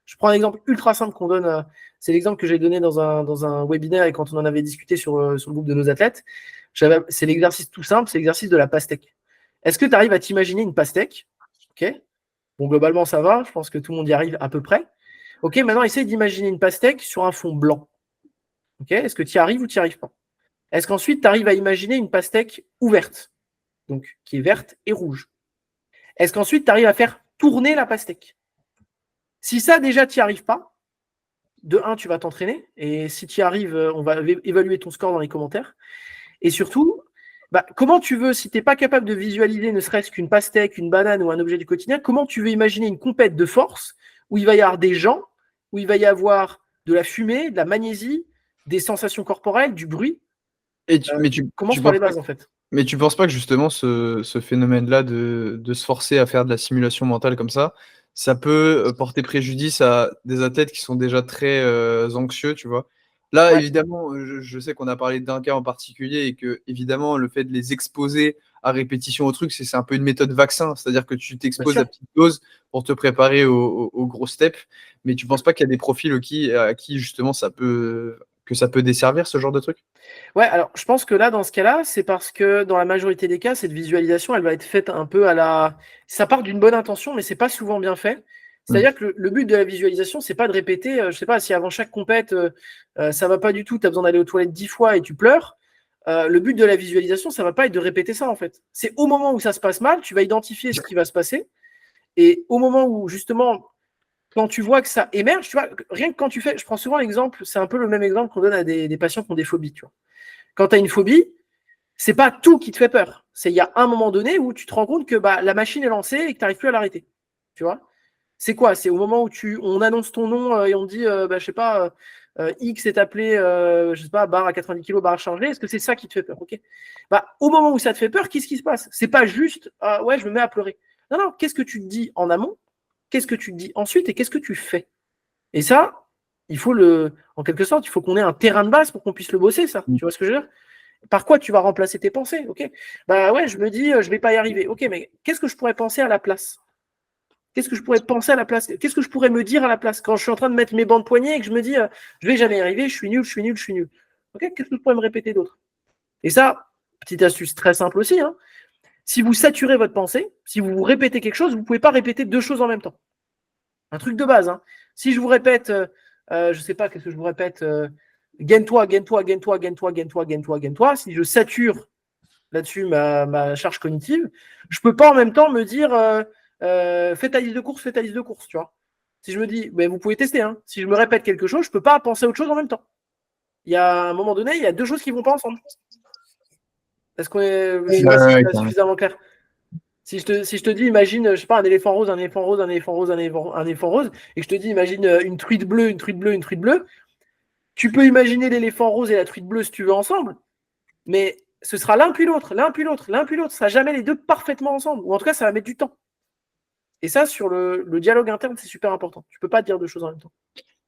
Je prends un exemple ultra simple qu'on donne, c'est l'exemple que j'ai donné dans un webinaire et quand on en avait discuté sur le groupe de nos athlètes. C'est l'exercice tout simple, c'est l'exercice de la pastèque. Est-ce que tu arrives à t'imaginer une pastèque? Ok. Bon, globalement, ça va. Je pense que tout le monde y arrive à peu près. Ok, maintenant, essaye d'imaginer une pastèque sur un fond blanc. Ok. Est-ce que tu y arrives ou tu n'y arrives pas? Est-ce qu'ensuite, tu arrives à imaginer une pastèque ouverte, donc qui est verte et rouge? Est-ce qu'ensuite, tu arrives à faire tourner la pastèque? Si ça, déjà, tu n'y arrives pas, de 1, tu vas t'entraîner. Et si tu y arrives, on va évaluer ton score dans les commentaires. Et surtout, comment tu veux, si tu n'es pas capable de visualiser ne serait-ce qu'une pastèque, une banane ou un objet du quotidien, comment tu veux imaginer une compète de force où il va y avoir des gens, où il va y avoir de la fumée, de la magnésie, des sensations corporelles, du bruit. Commence par les bases, en fait. Mais tu penses pas que justement ce phénomène-là de se forcer à faire de la simulation mentale comme ça peut porter préjudice à des athlètes qui sont déjà très anxieux, tu vois? Là, Ouais. évidemment, je sais qu'on a parlé d'un cas en particulier et que, évidemment, le fait de les exposer à répétition au truc, c'est un peu une méthode vaccin. C'est-à-dire que tu t'exposes à petite dose pour te préparer au gros step. Mais tu penses pas qu'il y a des profils à qui justement ça peut desservir ce genre de truc? Ouais, alors je pense que là, dans ce cas-là, c'est parce que dans la majorité des cas, cette visualisation, elle va être faite un peu à la. Ça part d'une bonne intention, mais c'est pas souvent bien fait. C'est-à-dire que le but de la visualisation, c'est pas de répéter, je sais pas, si avant chaque compète, ça va pas du tout, tu as besoin d'aller aux toilettes 10 fois et tu pleures. Le but de la visualisation, ça va pas être de répéter ça en fait. C'est au moment où ça se passe mal, tu vas identifier ce qui va se passer. Et au moment où justement, quand tu vois que ça émerge, tu vois, rien que quand tu fais, je prends souvent l'exemple, c'est un peu le même exemple qu'on donne à des patients qui ont des phobies, tu vois. Quand tu as une phobie, c'est pas tout qui te fait peur. Il y a un moment donné où tu te rends compte que la machine est lancée et que tu n'arrives plus à l'arrêter. Tu vois? C'est quoi? C'est au moment où on annonce ton nom et on dit, je sais pas, X est appelé, je sais pas, barre à 90 kg, barre chargée. Est-ce que c'est ça qui te fait peur? Ok. Au moment où ça te fait peur, qu'est-ce qui se passe? C'est pas juste, ouais, je me mets à pleurer. Non, non, qu'est-ce que tu te dis en amont? Qu'est-ce que tu te dis ensuite et qu'est-ce que tu fais? Et ça, en quelque sorte, il faut qu'on ait un terrain de base pour qu'on puisse le bosser, ça. Tu vois ce que je veux dire? Par quoi tu vas remplacer tes pensées? Ok. Ouais, je me dis, je vais pas y arriver. Ok, mais qu'est-ce que je pourrais penser à la place? Qu'est-ce que je pourrais penser à la place? Qu'est-ce que je pourrais me dire à la place quand je suis en train de mettre mes bancs de poignets et que je me dis, je vais jamais y arriver, je suis nul, je suis nul, je suis nul. Ok, qu'est-ce que je pourrais me répéter d'autre? Et ça, petite astuce très simple aussi, hein. Si vous saturez votre pensée, si vous vous répétez quelque chose, vous ne pouvez pas répéter deux choses en même temps. Un truc de base, hein. Si je vous répète, je sais pas, qu'est-ce que je vous répète, gaine-toi, gaine-toi, gaine-toi, gaine-toi, gaine-toi, gaine-toi, gaine-toi. Si je sature là-dessus ma charge cognitive, je peux pas en même temps me dire fais ta liste de courses, fais ta liste de courses, tu vois. Si je me dis, mais vous pouvez tester, hein. Si je me répète quelque chose, je peux pas penser à autre chose en même temps. Il y a un moment donné, il y a deux choses qui vont pas ensemble. Est-ce qu'on est, je sais pas si c'est suffisamment clair. Si je te dis, imagine, je sais pas, un éléphant rose, un éléphant rose, un éléphant rose, un éléphant rose, et que je te dis, imagine une truite bleue, une truite bleue, une truite bleue, tu peux imaginer l'éléphant rose et la truite bleue si tu veux ensemble, mais ce sera l'un puis l'autre, l'un puis l'autre, l'un puis l'autre. Ce sera jamais les deux parfaitement ensemble, ou en tout cas, ça va mettre du temps. Et ça, sur le dialogue interne, c'est super important. Tu peux pas dire deux choses en même temps.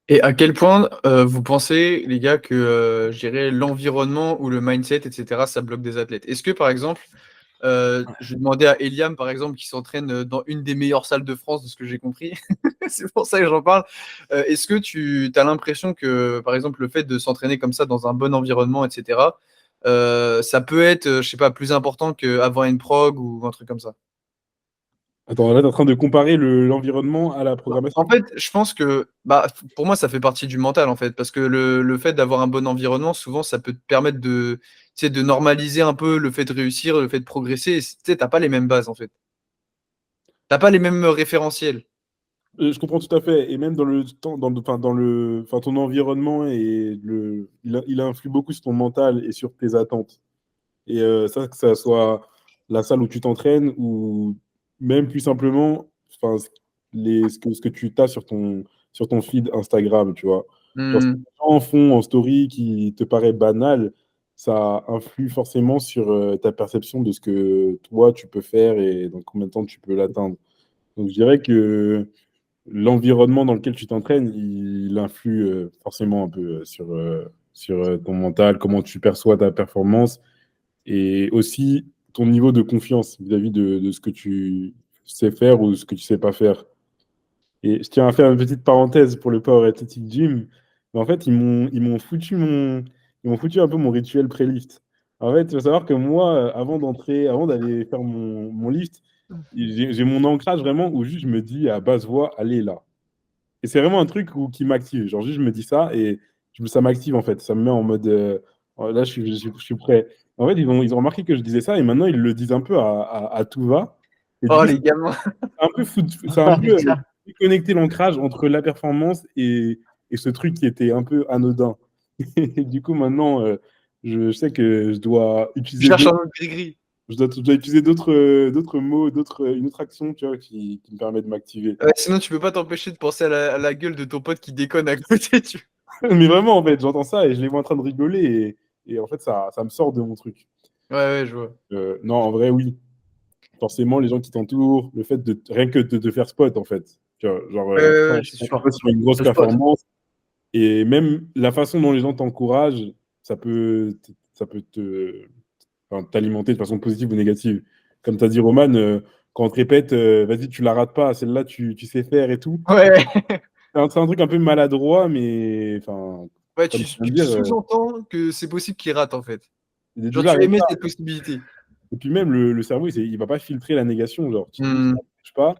Et à quel point vous pensez, les gars, que je dirais l'environnement ou le mindset, etc., ça bloque des athlètes? Est-ce que, par exemple, je demandais à Eliam, par exemple, qui s'entraîne dans une des meilleures salles de France, de ce que j'ai compris, c'est pour ça que j'en parle. Est-ce que tu as l'impression que, par exemple, le fait de s'entraîner comme ça dans un bon environnement, etc., ça peut être, je sais pas, plus important qu'avant une prog ou un truc comme ça? Attends, là, tu es en train de comparer l'environnement à la programmation? En fait, je pense que pour moi, ça fait partie du mental, en fait, parce que le fait d'avoir un bon environnement, souvent, ça peut te permettre tu sais, de normaliser un peu le fait de réussir, le fait de progresser. Tu sais, t'as pas les mêmes bases, en fait. T'as pas les mêmes référentiels. Je comprends tout à fait. Et même dans le temps, ton environnement il influe beaucoup sur ton mental et sur tes attentes. Et ça, que ça soit la salle où tu t'entraînes ou même plus simplement, enfin, ce que tu as sur ton feed Instagram, tu vois. Genre, ce que Hmm. les gens en font en story qui te paraît banal, ça influe forcément sur ta perception de ce que toi, tu peux faire et dans combien de temps tu peux l'atteindre. Donc, je dirais que l'environnement dans lequel tu t'entraînes, il influe forcément un peu sur ton mental, comment tu perçois ta performance et aussi ton niveau de confiance vis-à-vis de ce que tu sais faire ou ce que tu sais pas faire. Et je tiens à faire une petite parenthèse pour le Power Athletic Gym. Mais en fait, ils m'ont foutu un peu mon rituel pré-lift. En fait, il faut savoir que moi, avant d'aller faire mon lift, j'ai mon ancrage vraiment où juste je me dis à basse voix, allez là. Et c'est vraiment un truc qui m'active. Genre, juste, je me dis ça et ça m'active en fait. Ça me met en mode oh, là, je suis prêt. En fait, ils ont remarqué que je disais ça et maintenant, ils le disent un peu à tout va. Et du Oh, coup, les gamins. c'est un peu déconnecter l'ancrage entre la performance et ce truc qui était un peu anodin. Et du coup, maintenant, je sais que je dois Je utiliser cherche deux. un autre gris-gris. je dois utiliser d'autres mots, une autre action, tu vois, qui me permet de m'activer. Ouais, sinon, tu peux pas t'empêcher de penser à la gueule de ton pote qui déconne à côté. Mais vraiment, en fait, j'entends ça et je les vois en train de rigoler et en fait, ça me sort de mon truc. Ouais, ouais, je vois. Non, en vrai, oui. Forcément, les gens qui t'entourent, le fait de rien que de te faire spot, en fait. Tu vois, genre, Ouais, c'est quand sûr. tu fais une grosse Le spot. performance et même la façon dont les gens t'encouragent, ça peut enfin, t'alimenter de façon positive ou négative. Comme tu as dit, Roman, quand on te répète, vas-y, tu la rates pas, celle-là, tu sais faire et tout. Ouais, C'est un truc un peu maladroit, mais enfin, ouais, comme tu viens tu de dire, sous-entends que c'est possible qu'il rate en fait. il est Genre, déjà tu avec émets ça. cette possibilité. Et puis même, le cerveau, il va pas filtrer la négation. Genre, tu dis, ça Hmm. ne marche pas,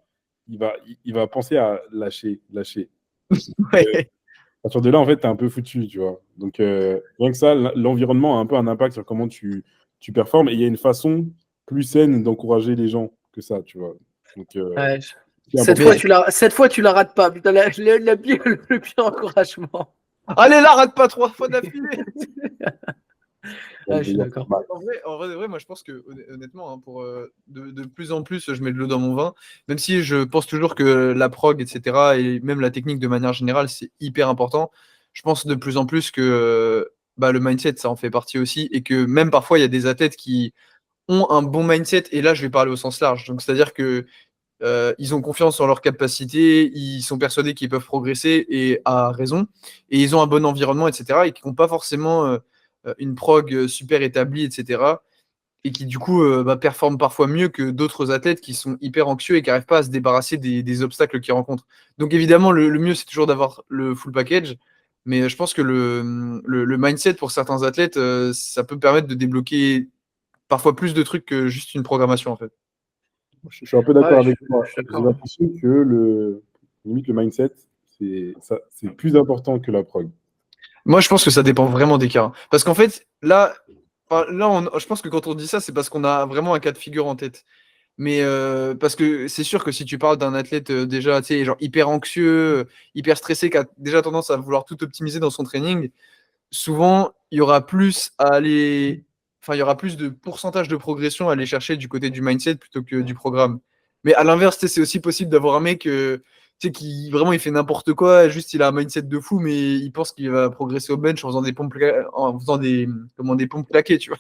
il va penser à lâcher, lâcher. Ouais. À partir de là, en fait, tu es un peu foutu, tu vois. Donc, rien que ça, l'environnement a un peu un impact sur comment tu performes. Et il y a une façon plus saine d'encourager les gens que ça, tu vois. Donc, Ouais. c'est important. Cette fois, tu la rates pas. Putain, le pire encouragement. Allez là, rate pas 3 fois d'affilée. Ah, je suis d'accord. En vrai, de vrai, moi je pense que honnêtement, hein, pour de plus en plus, je mets de l'eau dans mon vin. Même si je pense toujours que la prog, etc., et même la technique de manière générale, c'est hyper important. Je pense de plus en plus que bah, le mindset, ça en fait partie aussi, et que même parfois il y a des athlètes qui ont un bon mindset. Et là, je vais parler au sens large. Donc, c'est-à-dire que ils ont confiance en leurs capacités, ils sont persuadés qu'ils peuvent progresser et à raison, et ils ont un bon environnement, etc. Et qui n'ont pas forcément une prog super établie, etc. Et qui du coup bah, performent parfois mieux que d'autres athlètes qui sont hyper anxieux et qui n'arrivent pas à se débarrasser des obstacles qu'ils rencontrent. Donc évidemment, le mieux, c'est toujours d'avoir le full package. Mais je pense que le mindset pour certains athlètes, ça peut permettre de débloquer parfois plus de trucs que juste une programmation en fait. Je suis un peu Ouais, d'accord je avec toi. suis J'ai d'accord. l'impression que limite, le mindset, c'est plus important que la prog. Moi, je pense que ça dépend vraiment des cas, hein. Parce qu'en fait, là, enfin, là je pense que quand on dit ça, c'est parce qu'on a vraiment un cas de figure en tête. Mais parce que c'est sûr que si tu parles d'un athlète déjà, tu sais, genre hyper anxieux, hyper stressé, qui a déjà tendance à vouloir tout optimiser dans son training, souvent, il y aura plus à aller. Enfin, il y aura plus de pourcentage de progression à aller chercher du côté du mindset plutôt que du programme. Mais à l'inverse, tu sais, c'est aussi possible d'avoir un mec tu sais, qui vraiment il fait n'importe quoi, juste il a un mindset de fou, mais il pense qu'il va progresser au bench en faisant des pompes, en faisant des, comment, des pompes plaquées, tu vois.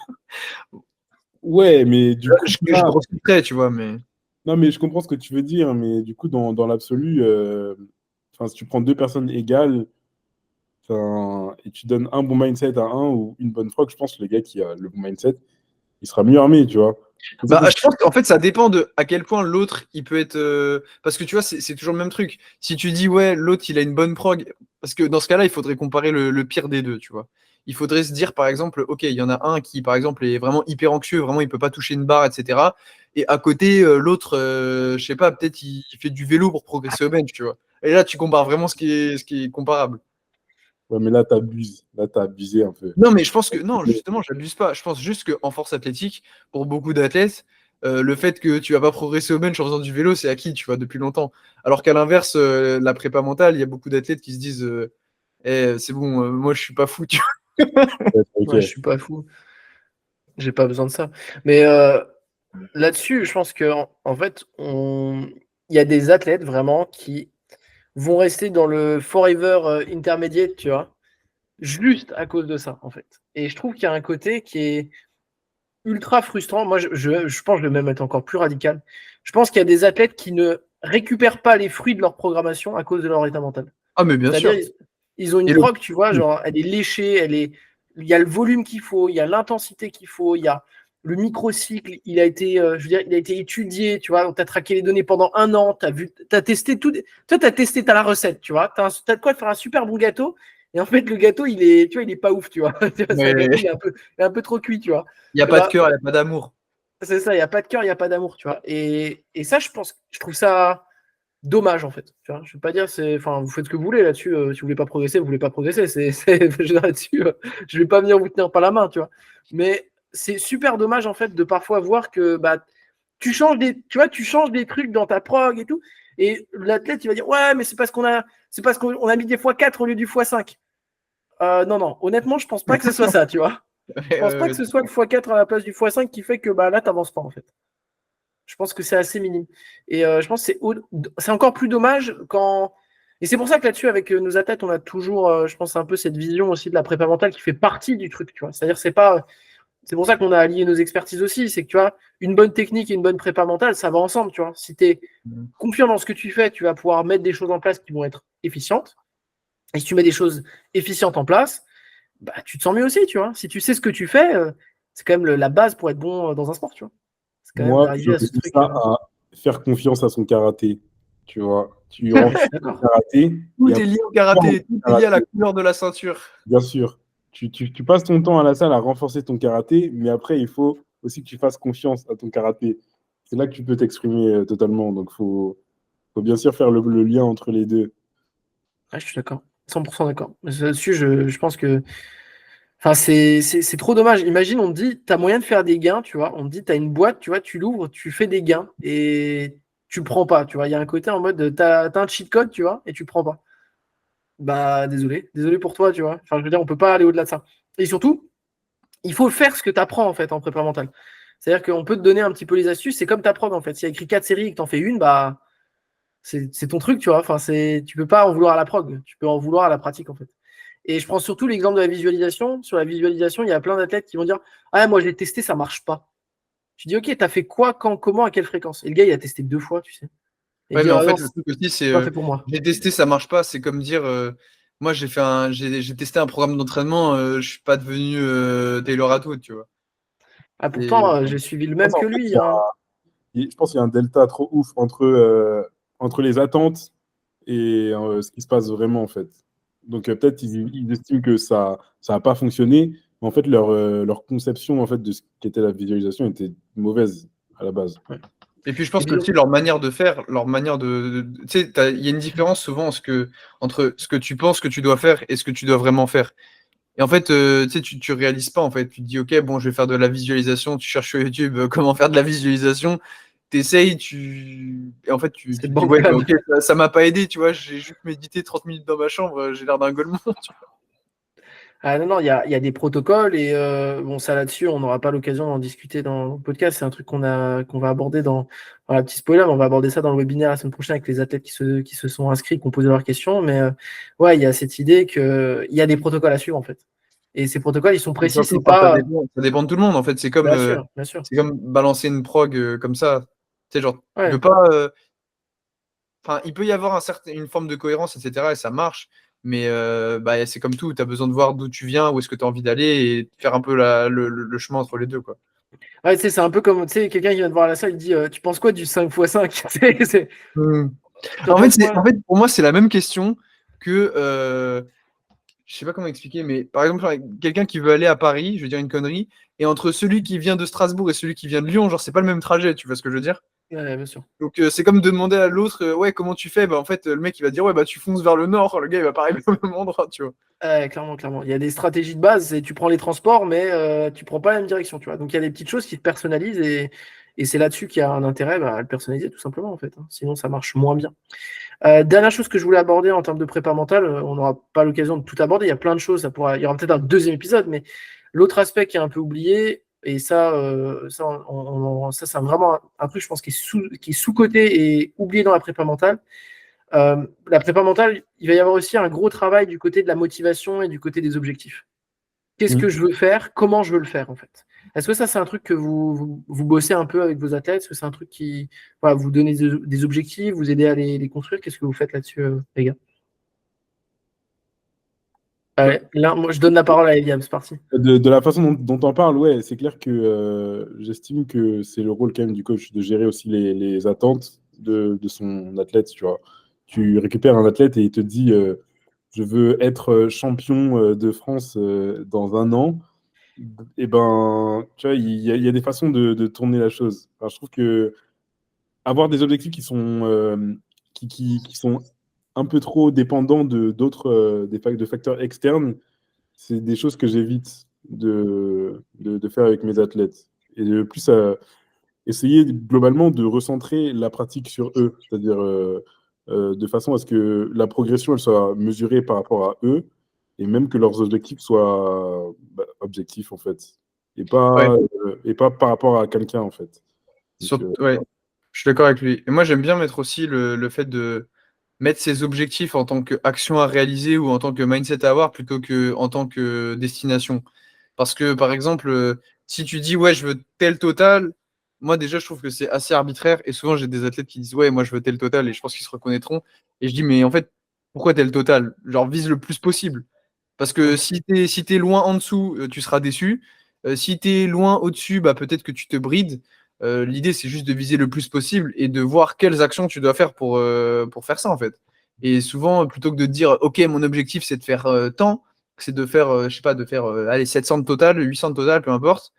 Ouais, mais du coup, Je grossis le trait, tu vois, mais. non, mais je comprends ce que tu veux dire, mais du coup, dans l'absolu, enfin, si tu prends deux personnes égales, enfin, et tu donnes un bon mindset à un ou une bonne frog, je pense que le gars qui a le bon mindset, il sera mieux armé, tu vois. C'est ça Bah, que je pense qu'en fait, ça dépend de à quel point l'autre, il peut être. Parce que tu vois, c'est toujours le même truc. Si tu dis, ouais, l'autre, il a une bonne prog, parce que dans ce cas-là, il faudrait comparer le pire des deux, tu vois. Il faudrait se dire, par exemple, OK, il y en a un qui, par exemple, est vraiment hyper anxieux, vraiment, il peut pas toucher une barre, etc. Et à côté, l'autre, je sais pas, peut-être il fait du vélo pour progresser au bench, tu vois. Et là, tu compares vraiment ce qui est comparable. ouais, mais là, t'abuses. Là, t'as abusé un peu. Non, mais je pense que non, justement, j'abuse pas. Je pense juste qu'en force athlétique, pour beaucoup d'athlètes, le fait que tu vas pas progresser au bench en faisant du vélo, c'est acquis, tu vois, depuis longtemps. Alors qu'à l'inverse, la prépa mentale, il y a beaucoup d'athlètes qui se disent eh, c'est bon, moi je suis pas fou, tu Ouais, ok. Ouais, je suis pas fou. J'ai pas besoin de ça. Mais là-dessus, je pense que en fait, il y a des athlètes vraiment qui vont rester dans le forever intermediate, tu vois, juste à cause de ça, en fait. Et je trouve qu'il y a un côté qui est ultra frustrant. Moi, je pense que je vais même être encore plus radical. Je pense qu'il y a des athlètes qui ne récupèrent pas les fruits de leur programmation à cause de leur état mental. Ah, mais bien C'est-à-dire, sûr. ils ont une Et le... prog, tu vois, genre, elle est léchée, il y a le volume qu'il faut, il y a l'intensité qu'il faut, il y a le microcycle, il a été, je veux dire, il a été étudié, tu vois, tu as traqué les données pendant un an, tu as testé tout. Toi, tu as testé, tu as la recette, tu vois, tu as de quoi faire un super bon gâteau, et en fait, le gâteau, tu vois, il est pas ouf, tu vois. C'est un mais gâteau, il est un peu trop cuit, tu vois. il n'y a Et pas de bah, cœur, il n'y a pas d'amour. c'est ça, il n'y a pas de cœur, il n'y a pas d'amour, tu vois. Et ça, je trouve ça dommage en fait. Tu vois, je ne vais pas dire, enfin, vous faites ce que vous voulez là-dessus. Si vous voulez pas progresser, vous voulez pas progresser. Là-dessus, je vais pas venir vous tenir par la main, tu vois. Mais c'est super dommage en fait de parfois voir que bah tu changes des trucs dans ta prog et tout, et l'athlète il va dire ouais mais c'est parce qu'on a mis des fois 4 au lieu du fois 5. Non non, honnêtement je pense pas que ce soit ça, tu vois. Je pense pas que ce soit le x4 à la place du x5 qui fait que là, tu n'avances pas, en fait. Je pense que c'est assez minime. Et je pense que c'est encore plus dommage quand. Et c'est pour ça que là-dessus, avec nos athlètes, on a toujours, je pense, un peu cette vision aussi de la prépa mentale qui fait partie du truc, tu vois. C'est-à-dire, c'est pour ça qu'on a allié nos expertises aussi. C'est que, tu vois, une bonne technique et une bonne prépa mentale, ça va ensemble, tu vois. Si tu es confiant dans ce que tu fais, tu vas pouvoir mettre des choses en place qui vont être efficientes. Et si tu mets des choses efficientes en place, tu te sens mieux aussi, tu vois. Si tu sais ce que tu fais, c'est quand même la base pour être bon dans un sport, tu vois. C'est quand même Moi, d'arriver à ce j'oppose truc. ça à faire confiance à son karaté. Tu vois, tu renforces ton D'accord. karaté. Tout Et est après, lié au karaté, tout est lié à la couleur de la ceinture. bien sûr. Tu passes ton temps à la salle à renforcer ton karaté, mais après, il faut aussi que tu fasses confiance à ton karaté. C'est là que tu peux t'exprimer totalement. Donc, faut bien sûr faire le lien entre les deux. Ah, je suis d'accord. 100% d'accord. Là-dessus, je pense que. Enfin, c'est trop dommage. Imagine, on te dit, tu as moyen de faire des gains, tu vois. On te dit, tu as une boîte, tu vois, tu l'ouvres, tu fais des gains et tu prends pas, tu vois. Il y a un côté en mode, tu as un cheat code, tu vois, et tu prends pas. Désolé pour toi, tu vois. Enfin, je veux dire, on peut pas aller au-delà de ça. Et surtout, il faut faire ce que tu apprends, en fait, en prépa mentale. C'est-à-dire qu'on peut te donner un petit peu les astuces, c'est comme ta prog, en fait. S'il y a écrit 4 séries et que tu en fais une, c'est ton truc, tu vois. Enfin, tu peux pas en vouloir à la prog, tu peux en vouloir à la pratique, en fait. Et je prends surtout l'exemple de la visualisation. Sur la visualisation, il y a plein d'athlètes qui vont dire ah, moi, je l'ai testé, ça marche pas. Tu dis ok, t'as fait quoi, quand, comment, à quelle fréquence? Et le gars, il a testé 2 fois, tu sais. Et il Ouais, dit mais en ah fait, non, le c'est truc aussi, c'est pas fait pour moi. j'ai testé, ça marche pas. C'est comme dire moi, j'ai testé un programme d'entraînement, je suis pas devenu Taylor Atwood, tu vois. Ah, Et, pourtant, j'ai suivi le Je pense, même en que fait, lui. Hein. je pense qu'il y a un delta trop ouf entre les attentes et ce qui se passe vraiment, en fait. Donc, peut-être ils estiment que ça n'a pas fonctionné, mais en fait, leur conception en fait, de ce qu'était la visualisation était mauvaise à la base. Ouais. et puis, je Et pense que puis, aussi leur manière de faire, leur manière tu sais, il y a une différence souvent entre ce que tu penses que tu dois faire et ce que tu dois vraiment faire. Et en fait, tu sais, tu réalises pas, en fait. Tu te dis, OK, bon, je vais faire de la visualisation. Tu cherches sur YouTube comment faire de la visualisation. T'essayes, et en fait, tu c'est te dis, ouais, bah, bancal. OK, ça m'a pas aidé, tu vois. J'ai juste médité 30 minutes dans ma chambre, j'ai l'air d'un golemon. Tu vois. Ah non, non, il y a des protocoles et bon, ça là-dessus, on n'aura pas l'occasion d'en discuter dans le podcast. C'est un truc qu'on va aborder dans la petite spoiler. On va aborder ça dans le webinaire la semaine prochaine avec les athlètes qui se sont inscrits, qui ont posé leurs questions. Mais ouais, il y a cette idée qu'il y a des protocoles à suivre en fait. Et ces protocoles, ils sont Et précis. surtout, C'est enfin, pas. ça dépend de tout le monde, en fait. Bien sûr, bien sûr. C'est comme balancer une prog comme ça. Tu sais, genre, tu Ouais. peux pas. Enfin, il peut y avoir une forme de cohérence, etc. Et ça marche. Mais c'est comme tout. Tu as besoin de voir d'où tu viens, où est-ce que tu as envie d'aller et faire un peu le chemin entre les deux, quoi. Ouais, tu sais, c'est un peu comme, tu sais, quelqu'un qui vient te voir à la salle, il dit, tu penses quoi du 5x5? Hmm. T'en penses En quoi? fait, pour moi, c'est la même question que. Je sais pas comment expliquer, mais par exemple, quelqu'un qui veut aller à Paris, je vais dire une connerie, et entre celui qui vient de Strasbourg et celui qui vient de Lyon, genre, c'est pas le même trajet, tu vois ce que je veux dire? Ouais, bien sûr. Donc, c'est comme de demander à l'autre, ouais, comment tu fais? Bah, en fait, le mec, il va dire, ouais, bah, tu fonces vers le nord, le gars, il va pas arriver au même endroit, tu vois. Clairement, clairement. Il y a des stratégies de base, et tu prends les transports, mais tu prends pas la même direction, tu vois. Donc il y a des petites choses qui te personnalisent et c'est là-dessus qu'il y a un intérêt à le personnaliser tout simplement en fait. Hein. Sinon ça marche moins bien. Dernière chose que je voulais aborder en termes de prépa mentale, on n'aura pas l'occasion de tout aborder. Il y a plein de choses, il y aura peut-être un deuxième épisode, mais l'autre aspect qui est un peu oublié, et ça, ça c'est vraiment un truc, je pense, qui est sous-coté et oublié dans la prépa mentale. La prépa mentale, il va y avoir aussi un gros travail du côté de la motivation et du côté des objectifs. Qu'est-ce que je veux faire? Comment je veux le faire, en fait? Est-ce que ça, c'est un truc que vous bossez un peu avec vos athlètes? Est-ce que c'est un truc qui vous donne des objectifs, vous aidez à les construire? Qu'est-ce que vous faites là-dessus, les gars? Bah, Allez, là, moi, je donne la parole à Eliam, c'est parti. de la façon dont on parle, ouais, c'est clair que j'estime que c'est le rôle quand même du coach de gérer aussi les attentes de son athlète, tu vois. Tu récupères un athlète et il te dit je veux être champion de France dans un an. Et ben, tu vois, il y a des façons de tourner la chose. Enfin, je trouve que avoir des objectifs qui sont un peu trop dépendants de d'autres de facteurs externes, c'est des choses que j'évite de faire avec mes athlètes. Et de plus, essayer globalement de recentrer la pratique sur eux, c'est-à-dire de façon à ce que la progression elle soit mesurée par rapport à eux et même que leurs objectifs soient objectifs, en fait, et Ouais. pas par rapport à quelqu'un, en fait. Donc, Ouais, je suis d'accord avec lui. Et moi, j'aime bien mettre aussi le fait de mettre ses objectifs en tant qu'action à réaliser ou en tant que mindset à avoir plutôt que en tant que destination. Parce que, par exemple, si tu dis, ouais, je veux tel total, moi, déjà, je trouve que c'est assez arbitraire. Et souvent, j'ai des athlètes qui disent, ouais, moi, je veux tel total. Et je pense qu'ils se reconnaîtront. Et je dis, mais en fait, pourquoi tel total? Genre, vise le plus possible. Parce que si t'es loin en dessous, tu seras déçu. Si t'es loin au-dessus, bah, peut-être que tu te brides. L'idée, c'est juste de viser le plus possible et de voir quelles actions tu dois faire pour faire ça, en fait. Et souvent, plutôt que de te dire, OK, mon objectif, c'est de faire tant, c'est de faire, je sais pas, de faire allez, 700 de total, 800 de total, peu importe.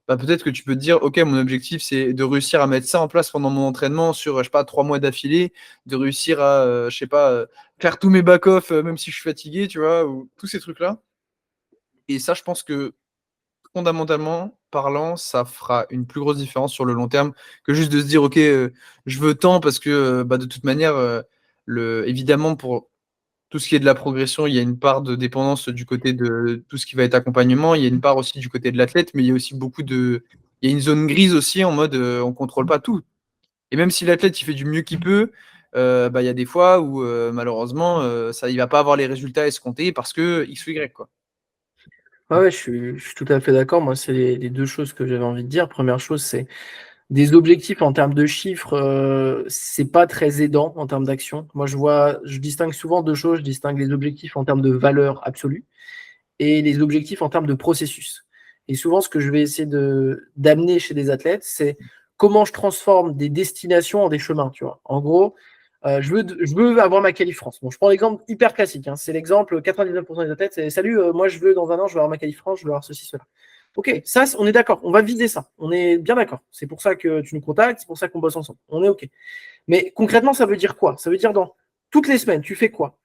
Bah, peut-être que tu peux te dire, OK, mon objectif, c'est de réussir à mettre ça en place pendant mon entraînement sur, je sais pas, 3 mois d'affilée, de réussir à, je sais pas, faire tous mes back-off, même si je suis fatigué, tu vois, ou tous ces trucs-là. Et ça, je pense que fondamentalement parlant, ça fera une plus grosse différence sur le long terme que juste de se dire: «OK, je veux tant» parce que, bah, de toute manière, évidemment pour tout ce qui est de la progression, il y a une part de dépendance du côté de tout ce qui va être accompagnement. Il y a une part aussi du côté de l'athlète, mais il y a aussi il y a une zone grise aussi en mode, on contrôle pas tout et même si l'athlète, il fait du mieux qu'il peut, bah, il y a des fois où, malheureusement, il va pas avoir les résultats escomptés parce que X ou Y, quoi. Ouais, je suis tout à fait d'accord. Moi, c'est les 2 choses que j'avais envie de dire. Première chose, c'est des objectifs en termes de chiffres, c'est pas très aidant en termes d'action. Moi, je distingue souvent 2 choses. Je distingue les objectifs en termes de valeur absolue et les objectifs en termes de processus. Et souvent, ce que je vais essayer d'amener chez des athlètes, c'est comment je transforme des destinations en des chemins, tu vois. En gros, je veux avoir ma qualif France. Bon, je prends l'exemple hyper classique, hein. C'est l'exemple 99% des athlètes, c'est salut, moi je veux dans un an, je veux avoir ma qualif France, je veux avoir ceci, cela. Ok, ça, on est d'accord, on va viser ça. On est bien d'accord. C'est pour ça que tu nous contactes, c'est pour ça qu'on bosse ensemble. On est ok. Mais concrètement, ça veut dire quoi? Ça veut dire dans toutes les semaines, tu fais quoi?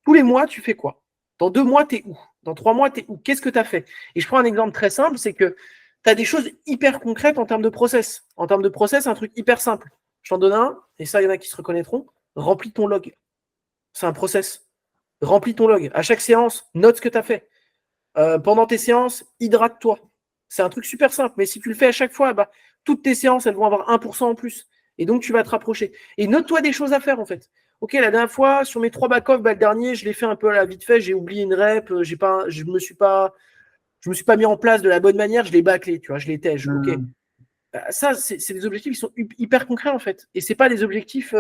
Tous les mois, tu fais quoi? Dans 2 mois, tu es où? Dans 3 mois, tu es où? Qu'est-ce que tu as fait? Et je prends un exemple très simple, c'est que tu as des choses hyper concrètes en termes de process. En termes de process, un truc hyper simple. Je t'en donne un, et ça, il y en a qui se reconnaîtront. Remplis ton log. C'est un process. Remplis ton log. À chaque séance, note ce que tu as fait. Pendant tes séances, hydrate-toi. C'est un truc super simple, mais si tu le fais à chaque fois, bah, toutes tes séances, elles vont avoir 1% en plus. Et donc, tu vas te rapprocher. Et note-toi des choses à faire, en fait. Ok, la dernière fois, sur mes 3 back-off, bah, le dernier, je l'ai fait un peu à la vite fait, j'ai oublié une rep, je me suis pas mis en place de la bonne manière, je l'ai bâclé, tu vois, je l'ai tège. Ok. Mmh. Ça, c'est des objectifs qui sont hyper concrets, en fait. Et c'est pas des objectifs.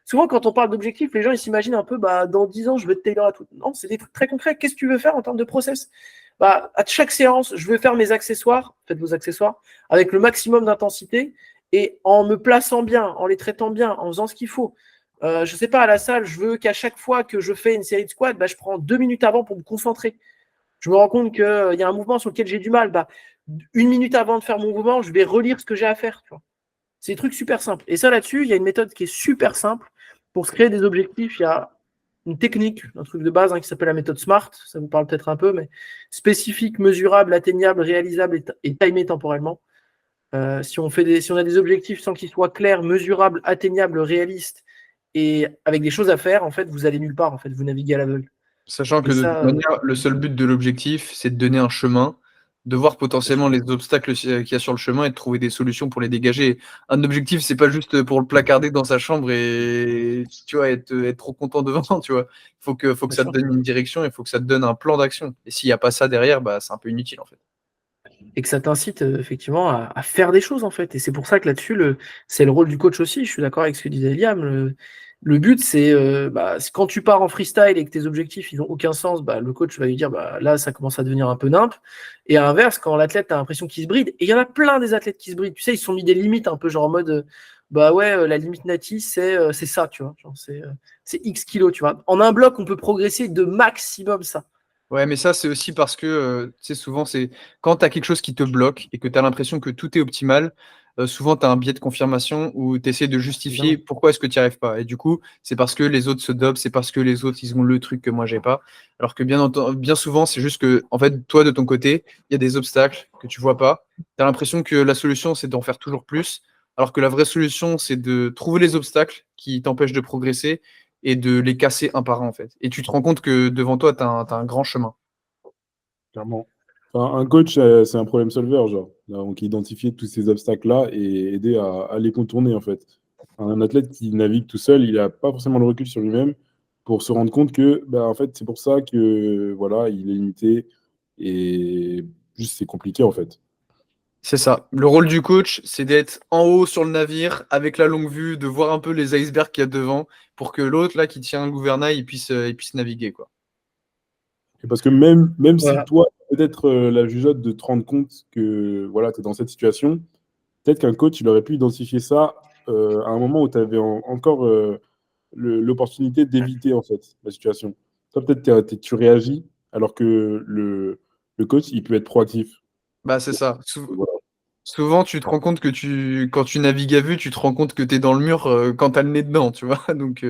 Souvent, quand on parle d'objectifs, les gens ils s'imaginent un peu, bah, dans 10 ans, je veux être tailor à tout. Non, c'est des trucs très concrets. Qu'est-ce que tu veux faire en termes de process? Bah, à chaque séance, je veux faire mes accessoires, faites vos accessoires, avec le maximum d'intensité et en me plaçant bien, en les traitant bien, en faisant ce qu'il faut. Je sais pas, à la salle, je veux qu'à chaque fois que je fais une série de squats, bah, je prends 2 minutes avant pour me concentrer. Je me rends compte qu'il y a un mouvement sur lequel j'ai du mal. Bah, 1 minute avant de faire mon mouvement, je vais relire ce que j'ai à faire. Tu vois. C'est des trucs super simples. Et ça, là-dessus, il y a une méthode qui est super simple. Pour se créer des objectifs, il y a une technique, un truc de base qui s'appelle la méthode SMART. Ça vous parle peut-être un peu, mais spécifique, mesurable, atteignable, réalisable et timé temporellement. Si on a des objectifs sans qu'ils soient clairs, mesurables, atteignables, réalistes et avec des choses à faire, en fait, vous allez nulle part. En fait, vous naviguez à l'aveugle. Sachant Et que de toute ça, manière, le seul but de l'objectif, c'est de donner un chemin, de voir potentiellement les obstacles qu'il y a sur le chemin et de trouver des solutions pour les dégager. Un objectif, c'est pas juste pour le placarder dans sa chambre et tu vois, être trop content devant, tu vois. Faut que bien ça te sûr. donne une direction, il faut que ça te donne un plan d'action. Et s'il n'y a pas ça derrière, bah, c'est un peu inutile en fait. Et que ça t'incite effectivement à faire des choses en fait. Et c'est pour ça que là-dessus, c'est le rôle du coach aussi. Je suis d'accord avec ce que disait Liam. Le but, c'est quand tu pars en freestyle et que tes objectifs ils n'ont aucun sens, bah, le coach va lui dire bah, là, ça commence à devenir un peu nimp. Et à l'inverse, quand l'athlète a l'impression qu'il se bride, et il y en a plein des athlètes qui se brident, tu sais, ils se sont mis des limites un peu genre en mode bah ouais, la limite nati, c'est ça, tu vois. Genre, c'est X kilos, tu vois. En un bloc, on peut progresser de maximum ça. Ouais, mais ça, c'est aussi parce que, tu sais, souvent, c'est quand tu as quelque chose qui te bloque et que tu as l'impression que tout est optimal, souvent, tu as un biais de confirmation où tu essaies de justifier Évidemment. pourquoi est-ce que tu n'y arrives pas. Et du coup, c'est parce que les autres se dobent, c'est parce que les autres, ils ont le truc que moi, j'ai pas. Alors que bien souvent, c'est juste que, en fait, toi, de ton côté, il y a des obstacles que tu vois pas. Tu as l'impression que la solution, c'est d'en faire toujours plus, alors que la vraie solution, c'est de trouver les obstacles qui t'empêchent de progresser et de les casser un par un, en fait. Et tu te rends compte que devant toi, tu as un grand chemin. Clairement. Enfin, un coach, c'est un problème solver, genre. Donc, identifier tous ces obstacles-là et aider à les contourner, en fait. Un athlète qui navigue tout seul, il n'a pas forcément le recul sur lui-même pour se rendre compte que, bah, en fait, c'est pour ça que, voilà, il est limité et juste, c'est compliqué, en fait. C'est ça. Le rôle du coach, c'est d'être en haut sur le navire, avec la longue vue, de voir un peu les icebergs qu'il y a devant, pour que l'autre, là, qui tient le gouvernail, il puisse naviguer, quoi. Et parce que même si Voilà. toi, peut-être la jugeote de te rendre compte que, voilà, tu es dans cette situation, peut-être qu'un coach, il aurait pu identifier ça à un moment où tu avais encore l'opportunité d'éviter en fait la situation. Toi, peut-être tu réagis alors que le coach, il peut être proactif. Bah, c'est ça. Voilà. Souvent, tu te rends compte que quand tu navigues à vue, tu te rends compte que tu es dans le mur quand tu as le nez dedans, tu vois. Donc,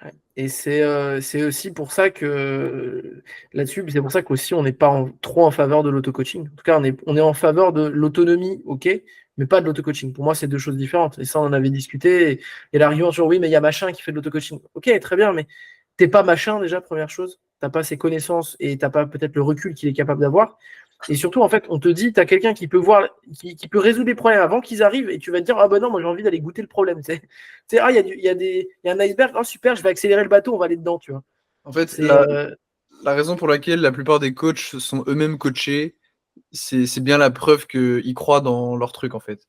Ouais. Et c'est aussi pour ça que là-dessus, c'est pour ça qu'aussi on n'est pas trop en faveur de l'auto-coaching. En tout cas, on est en faveur de l'autonomie, ok, mais pas de l'auto-coaching. Pour moi, c'est deux choses différentes. Et ça, on en avait discuté. Et l'argument sur oui, mais il y a machin qui fait de l'auto-coaching. Ok, très bien, mais t'es pas machin déjà, première chose. T'as pas ses connaissances et t'as pas peut-être le recul qu'il est capable d'avoir. Et surtout, en fait, on te dit, tu as quelqu'un qui peut voir, qui peut résoudre les problèmes avant qu'ils arrivent, et tu vas te dire, ah ben non, moi j'ai envie d'aller goûter le problème. Ah, il y a un iceberg, oh, super, je vais accélérer le bateau, on va aller dedans, tu vois. en fait, C'est la raison pour laquelle la plupart des coachs sont eux-mêmes coachés, c'est bien la preuve qu'ils croient dans leur truc, en fait.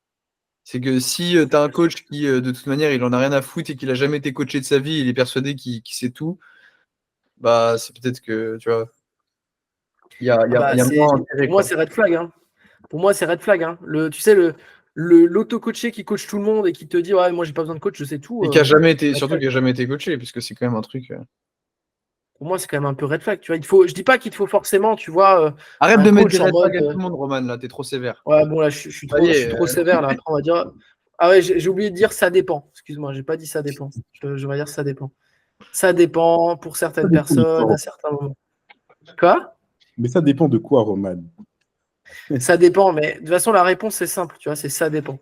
C'est que si tu as un coach qui, de toute manière, il en a rien à foutre et qu'il a jamais été coaché de sa vie, il est persuadé qu'il sait tout, bah, c'est peut-être que, tu vois, il y a moins intérêt, pour moi, quoi. c'est red flag. Hein. Pour moi, c'est red flag. Hein. Tu sais, l'auto-coaché qui coach tout le monde et qui te dit, ouais, moi j'ai pas besoin de coach, je sais tout. Et qui a jamais été, Red surtout flag. qui a jamais été coaché, puisque c'est quand même un truc. Pour moi, c'est quand même un peu red flag. Tu vois, je dis pas qu'il te faut forcément, tu vois, Arrête un de mettre des coach en red flags mode. à tout le monde, Roman, là, t'es trop sévère. Ouais, bon, là, je suis Ça y trop, je est, suis trop sévère. Là. Après, on va dire. Ah ouais, j'ai oublié de dire ça dépend. Excuse-moi, j'ai pas dit ça dépend. Je vais dire ça dépend. Ça dépend pour Ça certaines dépend de personnes quoi, à certains moments. Quoi? mais ça dépend de quoi, Roman? Ça dépend, mais de toute façon, la réponse est simple, tu vois, c'est ça dépend.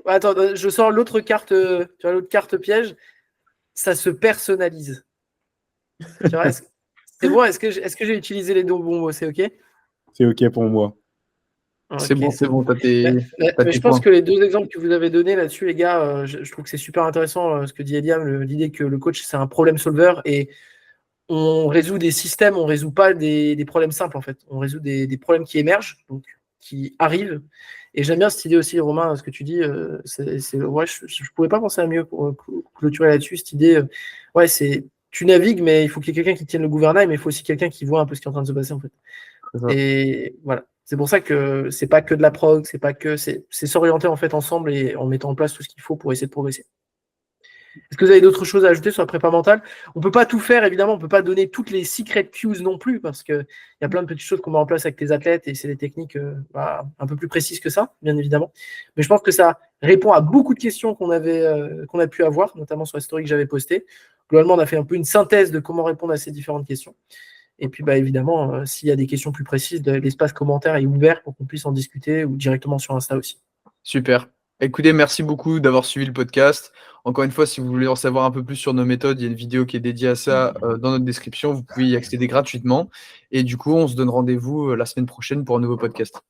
Attends, je sors l'autre carte, tu vois, l'autre carte piège. Ça se personnalise. Tu vois, c'est bon, est-ce que j'ai utilisé les deux bons mots, c'est OK? C'est OK pour moi. c'est Ok, bon, c'est c'est bon, bon. t'as tes, t'as Mais tes je pense points. que les deux exemples que vous avez donnés là-dessus, les gars, je trouve que c'est super intéressant ce que dit Eliam, l'idée que le coach, c'est un problème solver et on résout des systèmes, on résout pas des problèmes simples en fait. On résout des problèmes qui émergent, donc qui arrivent. Et j'aime bien cette idée aussi, Romain, ce que tu dis. Ouais, je pouvais pas penser à mieux pour clôturer là-dessus. Cette idée, ouais, tu navigues, mais il faut qu'il y ait quelqu'un qui tienne le gouvernail, mais il faut aussi quelqu'un qui voit un peu ce qui est en train de se passer en fait. C'est ça. Et voilà. C'est pour ça que c'est pas que de la prog, c'est s'orienter en fait ensemble et en mettant en place tout ce qu'il faut pour essayer de progresser. Est-ce que vous avez d'autres choses à ajouter sur la prépa mentale? On ne peut pas tout faire, évidemment, on ne peut pas donner toutes les secret cues non plus, parce qu'il y a plein de petites choses qu'on met en place avec les athlètes et c'est des techniques un peu plus précises que ça, bien évidemment. Mais je pense que ça répond à beaucoup de questions qu'on a pu avoir, notamment sur la story que j'avais postée. Globalement, on a fait un peu une synthèse de comment répondre à ces différentes questions. Et puis, évidemment, s'il y a des questions plus précises, l'espace commentaire est ouvert pour qu'on puisse en discuter ou directement sur Insta aussi. Super. Écoutez, merci beaucoup d'avoir suivi le podcast. Encore une fois, si vous voulez en savoir un peu plus sur nos méthodes, il y a une vidéo qui est dédiée à ça dans notre description. Vous pouvez y accéder gratuitement. Et du coup, on se donne rendez-vous la semaine prochaine pour un nouveau podcast.